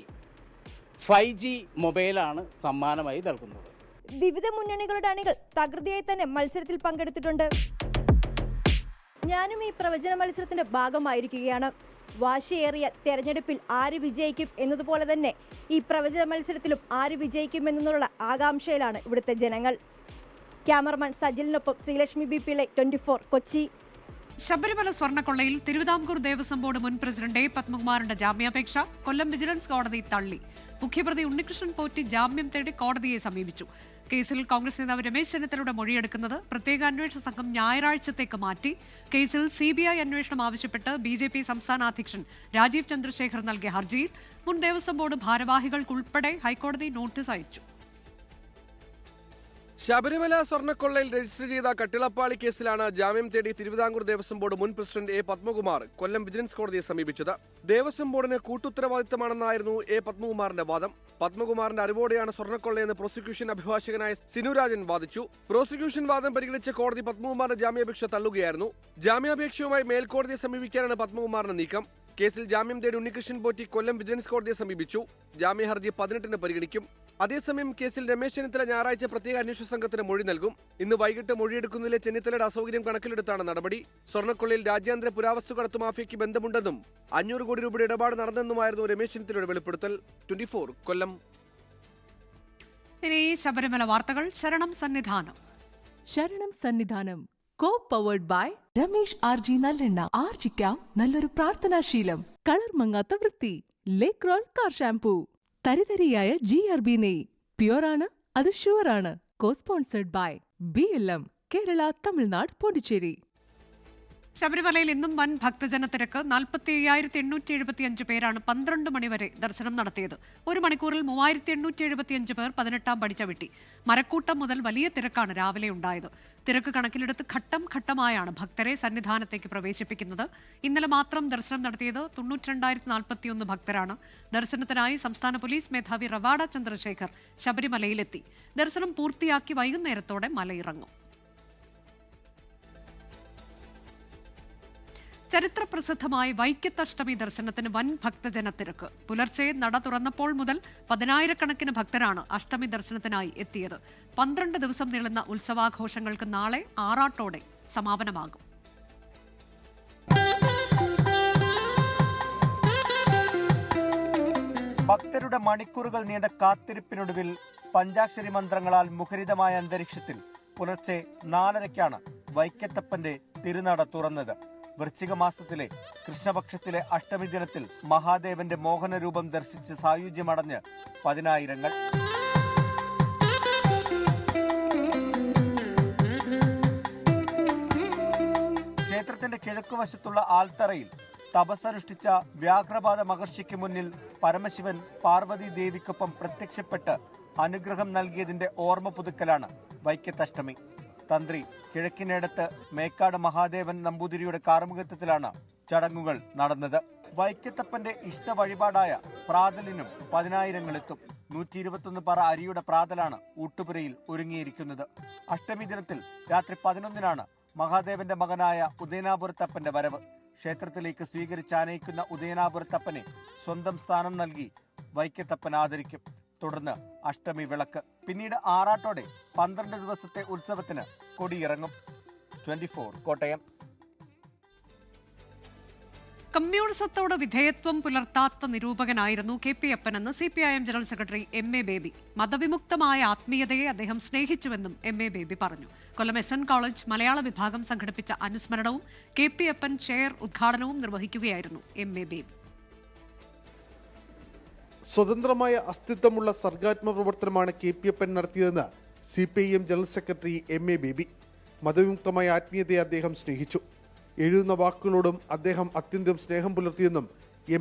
5G മൊബൈലാണ് സമ്മാനമായി നൽകുന്നത്. വിവിധ മുന്നണികളുടെ അണികൾ തകൃതിയായി തന്നെ മത്സരത്തിൽ പങ്കെടുത്തിട്ടുണ്ട്. ഞാനും ഈ പ്രവചന മത്സരത്തിന്റെ ഭാഗമായിരിക്കുകയാണ്. വാശിയേറിയ തെരഞ്ഞെടുപ്പിൽ ആര് വിജയിക്കും എന്നതുപോലെ തന്നെ ഈ പ്രവചന മത്സരത്തിലും ആര് വിജയിക്കും എന്നുള്ള ആകാംക്ഷയിലാണ് ഇവിടുത്തെ ജനങ്ങൾ. ക്യാമറമാൻ സജിലിനൊപ്പം ശ്രീലക്ഷ്മി BP, 24 കൊച്ചി. ശബരിമല സ്വർണ്ണക്കൊള്ളയിൽ തിരുവിതാംകൂർ ദേവസ്വം ബോർഡ് മുൻ പ്രസിഡന്റ് പത്മകുമാറിന്റെ ജാമ്യാപേക്ഷ കൊല്ലം വിജിലൻസ് കോടതി തള്ളി. മുഖ്യപ്രതി ഉണ്ണികൃഷ്ണൻ പോറ്റി ജാമ്യം തേടി കോടതിയെ സമീപിച്ചു. കേസിൽ കോൺഗ്രസ് നേതാവ് രമേശ് ചെന്നിത്തലയുടെ മൊഴിയെടുക്കുന്നത് പ്രത്യേക അന്വേഷണ സംഘം ഞായറാഴ്ചത്തേക്ക് മാറ്റി. കേസിൽ CBI അന്വേഷണം ആവശ്യപ്പെട്ട് BJP സംസ്ഥാന അധ്യക്ഷൻ രാജീവ് ചന്ദ്രശേഖർ നൽകിയ ഹർജിയിൽ മുൻ ദേവസ്വം ബോർഡ് ഭാരവാഹികൾക്കുൾപ്പെടെ ഹൈക്കോടതി നോട്ടീസ് അയച്ചു. ശബരിമല സ്വർണ്ണക്കൊള്ളയിൽ രജിസ്റ്റർ ചെയ്ത കട്ടിളപ്പാളി കേസിലാണ് ജാമ്യം തേടി തിരുവിതാംകൂർ ദേവസ്വം ബോർഡ് മുൻ പ്രസിഡന്റ് പത്മകുമാർ കൊല്ലം വിജിലൻസ് കോടതിയെ സമീപിച്ചത്. ദേവസ്വം ബോർഡിന് കൂട്ടുത്തരവാദിത്തമാണെന്നായിരുന്നു പത്മകുമാറിന്റെ വാദം. പത്മകുമാറിന്റെ അറിവോടെയാണ് സ്വർണ്ണക്കൊള്ളയെന്ന് പ്രോസിക്യൂഷൻ അഭിഭാഷകനായ സിനുരാജൻ വാദിച്ചു. പ്രോസിക്യൂഷൻ വാദം പരിഗണിച്ച കോടതി പത്മകുമാറിന്റെ ജാമ്യാപേക്ഷ തള്ളുകയായിരുന്നു. ജാമ്യാപേക്ഷയുമായി മേൽക്കോടതിയെ സമീപിക്കാനാണ് പത്മകുമാറിന്റെ നീക്കം. കേസിൽ ജാമ്യം തേടി ഉണ്ണികൃഷ്ണൻ പോറ്റി കൊല്ലം വിജിലൻസ് കോടതിയെ സമീപിച്ചു. ജാമ്യ ഹർജി 18-ന് പരിഗണിക്കും. അതേസമയം കേസിൽ രമേശ് ചെന്നിത്തല ഞായറാഴ്ച പ്രത്യേക അന്വേഷണ സംഘത്തിന് മൊഴി നൽകും. ഇന്ന് വൈകിട്ട് മൊഴിയെടുക്കുന്നതിലെ ചെന്നിത്തലയുടെ അസൗകര്യം കണക്കിലെടുത്താണ് നടപടി. സ്വർണ്ണക്കൊള്ളയിൽ രാജ്യാന്തര പുരാവസ്തു കടത്തു മാഫിയയ്ക്ക് ബന്ധമുണ്ടെന്നും 500 കോടി രൂപയുടെ ഇടപാട് നടന്നെന്നുമായിരുന്നു രമേശ് ചെന്നിത്തലയുടെ വെളിപ്പെടുത്തൽ. 24 കൊല്ലം. ഇനി ശബരിമല വാർത്തകൾ. Saranam Sannidhanam co powered by Ramesh RG നല്ലെണ്ണ. ആർജിക്കാം നല്ലൊരു പ്രാർത്ഥനാശീലം. കളർ മങ്ങാത്ത വൃത്തി. ലേക്രോൾ കാർ ഷാംപൂ. തരിതരിയായ GRB നെയ്. പ്യുവറാണ്, അത് ഷുവറാണ്. Co sponsored by BLM Kerala, Tamil Nadu, Pondicherry. ശബരിമലയിൽ ഇന്നും വൻ ഭക്തജന തിരക്ക്. 45,875 പേരാണ് 12 മണിവരെ ദർശനം നടത്തിയത്. 1 മണിക്കൂറിൽ 3,875 പേർ 18-ാം പടി ചവിട്ടി. മരക്കൂട്ടം മുതൽ വലിയ തിരക്കാണ് രാവിലെ ഉണ്ടായത്. തിരക്ക് കണക്കിലെടുത്ത് ഘട്ടം ഘട്ടമായാണ് ഭക്തരെ സന്നിധാനത്തേക്ക് പ്രവേശിപ്പിക്കുന്നത്. ഇന്നലെ മാത്രം ദർശനം നടത്തിയത് 92,041 ഭക്തരാണ്. ദർശനത്തിനായി സംസ്ഥാന പോലീസ് മേധാവി റവാഡ ചന്ദ്രശേഖർ ശബരിമലയിലെത്തി. ദർശനം പൂർത്തിയാക്കി വൈകുന്നേരത്തോടെ മലയിറങ്ങും. ചരിത്രപ്രസിദ്ധമായ വൈക്കത്തഷ്ടമി ദർശനത്തിന് വൻ ഭക്തജന തിരക്ക്. പുലർച്ചെ നട തുറന്നപ്പോൾ മുതൽ 10,000-കണക്കിന് ഭക്തരാണ് അഷ്ടമി ദർശനത്തിനായി എത്തിയത്. 12 ദിവസം നീളുന്ന ഉത്സവാഘോഷങ്ങൾക്ക് നാളെ ആറാട്ടോടെ സമാപനമാകും. ഭക്തരുടെ മണിക്കൂറുകൾ നീണ്ട കാത്തിരിപ്പിനൊടുവിൽ പഞ്ചാക്ഷരി മന്ത്രങ്ങളാൽ മുഖരിതമായ അന്തരീക്ഷത്തിൽ പുലർച്ചെ 4:30-ക്കാണ് വൈക്കത്തപ്പന്റെ തിരുനട തുറന്നത്. വൃശ്ചിക മാസത്തിലെ കൃഷ്ണപക്ഷത്തിലെ അഷ്ടമി ദിനത്തിൽ മഹാദേവന്റെ മോഹനരൂപം ദർശിച്ച് സായുജ്യമടഞ്ഞ് 10,000-ങ്ങൾ. ക്ഷേത്രത്തിന്റെ കിഴക്കുവശത്തുള്ള ആൽത്തറയിൽ തപസ്സനുഷ്ഠിച്ച വ്യാഘ്രപാദ മഹർഷിക്ക് മുന്നിൽ പരമശിവൻ പാർവതി ദേവിക്കൊപ്പം പ്രത്യക്ഷപ്പെട്ട് അനുഗ്രഹം നൽകിയതിന്റെ ഓർമ്മ പുതുക്കലാണ് വൈക്കത്തഷ്ടമി. തന്ത്രി കിഴക്കിനേടത്ത് മേക്കാട് മഹാദേവൻ നമ്പൂതിരിയുടെ കാർമുകത്വത്തിലാണ് ചടങ്ങുകൾ നടന്നത്. വൈക്കത്തപ്പന്റെ ഇഷ്ട വഴിപാടായ പ്രാതലിനും 10,000-ങ്ങൾ എത്തും. 121 പറ അരിയുടെ പ്രാതലാണ് ഊട്ടുപുരയിൽ ഒരുങ്ങിയിരിക്കുന്നത്. അഷ്ടമി ദിനത്തിൽ രാത്രി 11-നാണ് മഹാദേവന്റെ മകനായ ഉദയനാപുരത്തപ്പന്റെ വരവ്. ക്ഷേത്രത്തിലേക്ക് സ്വീകരിച്ചാനയിക്കുന്ന ഉദയനാപുരത്തപ്പനെ സ്വന്തം സ്ഥാനം നൽകി വൈക്കത്തപ്പൻ ആദരിക്കും. തുടർന്ന് അഷ്ടമി വിളക്ക്. പിന്നീട് ആറാട്ടോടെ 12 ദിവസത്തെ ഉത്സവത്തിന് കൊടിയിറങ്ങും. 24 കോട്ടയം. കമ്മ്യൂണിസത്തോട് വിധേയത്വം പുലർത്താത്ത നിരൂപകനായിരുന്നു KP അപ്പനെന്ന് CPIM general secretary MA Baby. മതവിമുക്തമായ ആത്മീയതയെ അദ്ദേഹം സ്നേഹിച്ചുവെന്നും MA ബേബി പറഞ്ഞു. കൊല്ലം SN കോളേജ് മലയാള വിഭാഗം സംഘടിപ്പിച്ച അനുസ്മരണവും KP അപ്പൻ ചെയർ ഉദ്ഘാടനവും നിർവഹിക്കുകയായിരുന്നു MA ബേബി. സ്വതന്ത്രമായ അസ്തിത്വമുള്ള സർഗാത്മ പ്രവർത്തനമാണ് KP അപ്പൻ നടത്തിയതെന്ന് CPIM general secretary MA Baby. മതവിമുക്തമായ ആത്മീയതയെ അദ്ദേഹം സ്നേഹിച്ചു. എഴുതുന്ന വാക്കുകളോടും അദ്ദേഹം അത്യന്തം സ്നേഹം പുലർത്തിയെന്നും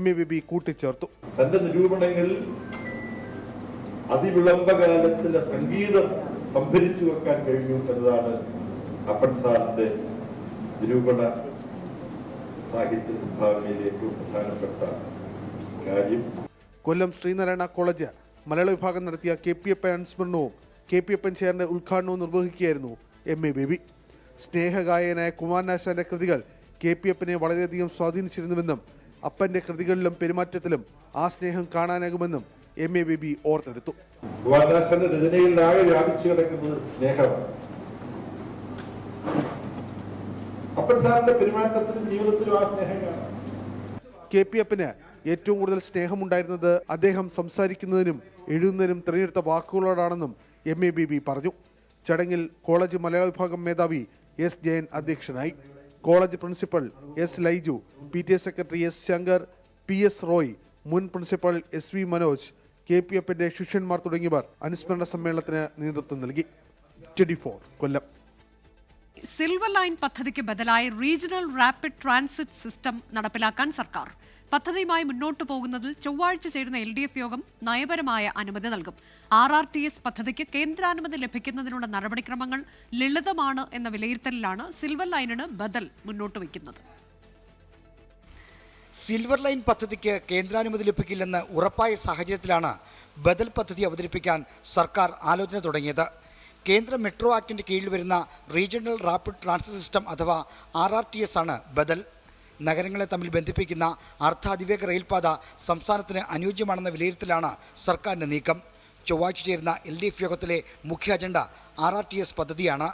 MA ബേബി കൂട്ടിച്ചേർത്തു. തന്റെ നിരൂപണങ്ങളിൽ അതിവിളംബകാലത്തിലെ സംഗീതം സംഭരിച്ചു വെക്കാൻ കഴിഞ്ഞു എന്നതാണ് അപ്പൻ സാറിന്റെ നിരൂപണ സാഹിത്യ സംഭാവനയിലെ ഏറ്റവും പ്രധാനപ്പെട്ട കാര്യം. കൊല്ലം ശ്രീനാരായണ കോളേജ് മലയാള വിഭാഗം നടത്തിയ KP അപ്പൻ അനുസ്മരണവും KP അപ്പൻ ചെയറിന്റെ ഉദ്ഘാടനവും നിർവഹിക്കുകയായിരുന്നു MA ബേബി. സ്നേഹഗായകനായ കുമാരനാശാന്റെ കൃതികൾ KP അപ്പനെ വളരെയധികം സ്വാധീനിച്ചിരുന്നുവെന്നും അപ്പന്റെ കൃതികളിലും പെരുമാറ്റത്തിലും ആ സ്നേഹം കാണാനാകുമെന്നും MA ബേബി ഓർത്തെടുത്തു. കുമാരനാശാന്റെ രചനകളിലാകെ വ്യാപിച്ചു കിടക്കുന്നത് സ്നേഹമാണ്. അപ്പൻ സാറിന്റെ പെരുമാറ്റത്തിലും ജീവിതത്തിലും ആ സ്നേഹം കാണാം. KP അപ്പന് ഏറ്റവും കൂടുതൽ സ്നേഹമുണ്ടായിരുന്നത് അദ്ദേഹം സംസാരിക്കുന്നതിനും എഴുതുന്നതിനും തിരഞ്ഞെടുത്ത വാക്കുകളോടാണെന്നും MA ബേബി പറഞ്ഞു. ചടങ്ങിൽ കോളേജ് മലയാള വിഭാഗം മേധാവി S ജയൻ അധ്യക്ഷനായി. College principal S Laiju, PTA secretary S Shankar, PS Roy, മുൻ പ്രിൻസിപ്പൽ SV മനോജ്, KP അപ്പന്റെ ശിഷ്യന്മാർ തുടങ്ങിയവർ അനുസ്മരണ സമ്മേളനത്തിന് നേതൃത്വം നൽകി. 24 കൊല്ലം. സിൽവർ ലൈൻ പദ്ധതിക്ക് ബദലായി റീജിയണൽ റാപ്പിഡ് ട്രാൻസിറ്റ് സിസ്റ്റം നടപ്പിലാക്കാൻ സർക്കാർ. പദ്ധതിയുമായി മുന്നോട്ടു പോകുന്നതിൽ ചൊവ്വാഴ്ച ചേരുന്ന LDF യോഗം നയപരമായ അനുമതി നൽകും. RRTS പദ്ധതിക്ക് കേന്ദ്രാനുമതി ലഭിക്കുന്നതിനുള്ള നടപടിക്രമങ്ങൾ ലളിതമാണ് എന്ന വിലയിരുത്തലിലാണ് സിൽവർ ലൈനിന് ബദൽ മുന്നോട്ട് വയ്ക്കുന്നത്. സിൽവർ ലൈൻ പദ്ധതിക്ക് കേന്ദ്രാനുമതി ലഭിക്കില്ലെന്ന് ഉറപ്പായ സാഹചര്യത്തിലാണ് ബദൽ പദ്ധതി അവതരിപ്പിക്കാൻ സർക്കാർ ആലോചന തുടങ്ങിയത്. കേന്ദ്ര മെട്രോ ആക്ടിന്റെ കീഴിൽ വരുന്ന റീജിയണൽ റാപ്പിഡ് ട്രാൻസിറ്റ് സിസ്റ്റം അഥവാ RRTS ആണ് ബദൽ. നഗരങ്ങളെ തമ്മിൽ ബന്ധിപ്പിക്കുന്ന അർദ്ധ അതിവേഗ റെയിൽപാത സംസ്ഥാനത്തിന് അനുയോജ്യമാണെന്ന വിലയിരുത്തലാണ് സർക്കാരിന്റെ നീക്കം. ചൊവ്വാഴ്ച ചേരുന്ന LDF യോഗത്തിലെ മുഖ്യ അജണ്ട RRTS പദ്ധതിയാണ്.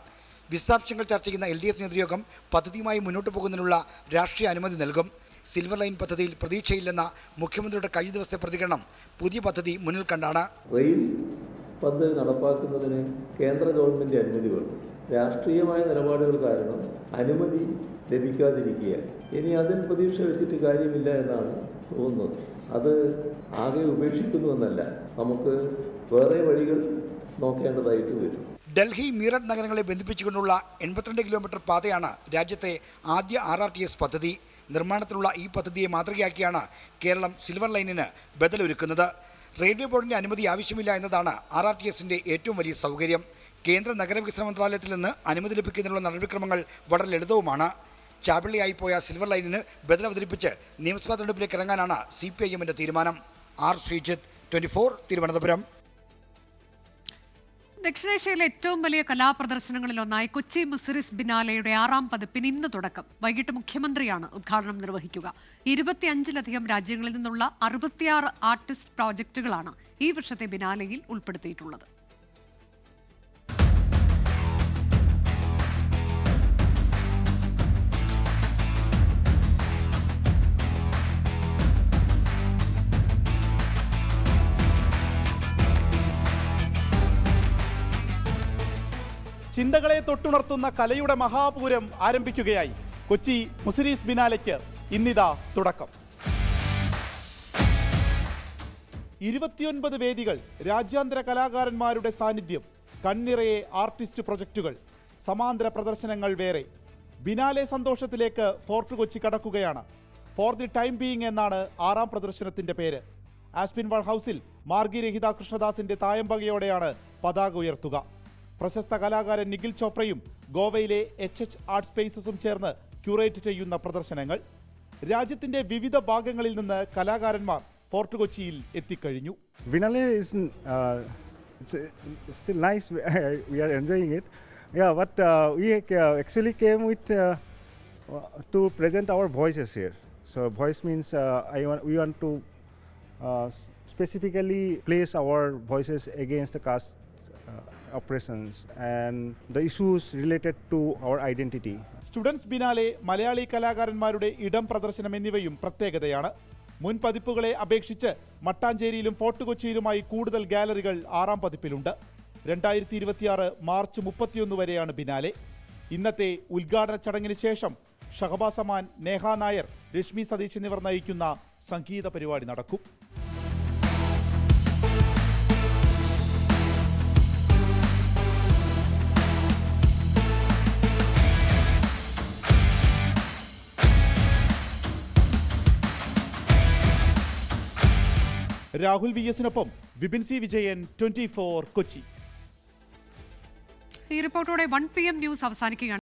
വിശദാംശങ്ങൾ ചർച്ച ചെയ്യുന്ന LDF നേതൃയോഗം പദ്ധതിയുമായി മുന്നോട്ട് പോകുന്നതിനുള്ള രാഷ്ട്രീയ അനുമതി നൽകും. സിൽവർ ലൈൻ പദ്ധതിയിൽ പ്രതീക്ഷയില്ലെന്ന മുഖ്യമന്ത്രിയുടെ കഴിഞ്ഞ ദിവസത്തെ പ്രതികരണം പുതിയ പദ്ധതി മുന്നിൽ കണ്ടാണ്. റെയിൽ പദ്ധതി നടപ്പാക്കുന്നതിന് കേന്ദ്ര ഗവൺമെന്റ് അനുമതി വേണം. രാഷ്ട്രീയമായ നിലപാടുകൾ കാരണം അനുമതി ലഭിക്കാതിരിക്കുകയാണ്. ഇനി അതിൽ പ്രതീക്ഷ വെച്ചിട്ട് കാര്യമില്ല എന്നാണ് തോന്നുന്നത്. അത് ആകെ ഉപേക്ഷിക്കുന്നുവെന്നല്ല, നമുക്ക് വേറെ വഴികൾ നോക്കേണ്ടതായിട്ട് വരും. ഡൽഹി മീററ്റ് നഗരങ്ങളെ ബന്ധിപ്പിച്ചുകൊണ്ടുള്ള 82 കിലോമീറ്റർ പാതയാണ് രാജ്യത്തെ ആദ്യ RRTS പദ്ധതി. നിർമ്മാണത്തിലുള്ള ഈ പദ്ധതിയെ മാതൃകയാക്കിയാണ് കേരളം സിൽവർ ലൈനിന് ബദലൊരുക്കുന്നത്. റെയിൽവേ ബോർഡിന്റെ അനുമതി ആവശ്യമില്ല എന്നതാണ് RRTSന്റെ ഏറ്റവും വലിയ സൗകര്യം. കേന്ദ്ര നഗരവികസന മന്ത്രാലയത്തിൽ നിന്ന് അനുമതി ലഭിക്കുന്നതിനുള്ള നടപടിക്രമങ്ങൾ വളരെ ലളിതവുമാണ്. ചാപിള്ളിയായിപ്പോയ സിൽവർ ലൈനിന് ബദൽ അവതരിപ്പിച്ച് നിയമസഭാ തെരഞ്ഞെടുപ്പിലേക്ക് ഇറങ്ങാനാണ് CPIMന്റെ തീരുമാനം. ശ്രീജിത്ത്, 24, തിരുവനന്തപുരം. ദക്ഷിണേഷ്യയിലെ ഏറ്റവും വലിയ കലാപ്രദർശനങ്ങളിലൊന്നായി കൊച്ചി മുസിരിസ് ബിനാലെയുടെ 6ാം പതിപ്പിന് ഇന്ന് തുടക്കം. വൈകിട്ട് മുഖ്യമന്ത്രിയാണ് ഉദ്ഘാടനം നിർവഹിക്കുക. 25ലധികം രാജ്യങ്ങളിൽ നിന്നുള്ള 66 ആർട്ടിസ്റ്റ് പ്രോജക്റ്റുകളാണ് ഈ വർഷത്തെ ബിനാലെയിൽ ഉൾപ്പെടുത്തിയിട്ടുള്ളത്. ചിന്തകളെ തൊട്ടുണർത്തുന്ന കലയുടെ മഹാപൂരം ആരംഭിക്കുകയായി. കൊച്ചി മുസിരീസ് ബിനാലയ്ക്ക് ഇന്നിതാ തുടക്കം. 29 വേദികൾ, രാജ്യാന്തര കലാകാരന്മാരുടെ സാന്നിധ്യം, കണ്ണിറയെ ആർട്ടിസ്റ്റ് പ്രൊജക്റ്റുകൾ, സമാന്തര പ്രദർശനങ്ങൾ വേറെ. ബിനാലെ സന്തോഷത്തിലേക്ക് ഫോർട്ട് കൊച്ചി കടക്കുകയാണ്. ഫോർ ദി ടൈം ബീയിങ് എന്നാണ് 6ാം പ്രദർശനത്തിന്റെ പേര്. ആസ്പിൻവാൾ ഹൗസിൽ മാർഗി രഹിത കൃഷ്ണദാസിന്റെ തായമ്പകയോടെയാണ് പതാക ഉയർത്തുക. പ്രശസ്ത കലാകാരൻ നിഖിൽ ചോപ്രയും ഗോവയിലെ HH ആർട്ട് സ്പേസസും ചേർന്ന് ക്യൂറേറ്റ് ചെയ്യുന്ന പ്രദർശനങ്ങൾ. രാജ്യത്തിന്റെ വിവിധ ഭാഗങ്ങളിൽ നിന്ന് കലാകാരന്മാർ ഫോർട്ട് കൊച്ചിയിൽ എത്തിക്കഴിഞ്ഞു. Biennale is still nice. We are enjoying it. Yeah, but we actually came with to present our voices here. So voice means we want to specifically place our voices against the caste oppressions and the issues related to our identity. Students biennale, Malayali കലാകാരന്മാരുടെ ഇടം പ്രദർശനം എന്നിവയും പ്രത്യേകതയാണ്. മുൻ പതിപ്പുകളെ അപേക്ഷിച്ച് മട്ടാഞ്ചേരിയിലും fort കൊച്ചിയിലുമായി കൂടുതൽ ഗാലറികൾ 6ാം പതിപ്പിലുണ്ട്. 2026 March 31 വരെയാണ് biennale. ഇന്നത്തെ ഉദ്ഘാടന ചടങ്ങിന് ശേഷം ഷഹബാസ് അമാൻ, നേഹ നായർ, രശ്മി സതീഷ് എന്നിവർ നയിക്കുന്ന സംഗീത പരിപാടി നടക്കും. രാഹുൽ VS-നൊപ്പം വിപിൻ C. വിജയൻ, 24 കൊച്ചി. ഈ റിപ്പോർട്ടോടെ 1 PM ന്യൂസ് അവസാനിക്കുകയാണ്.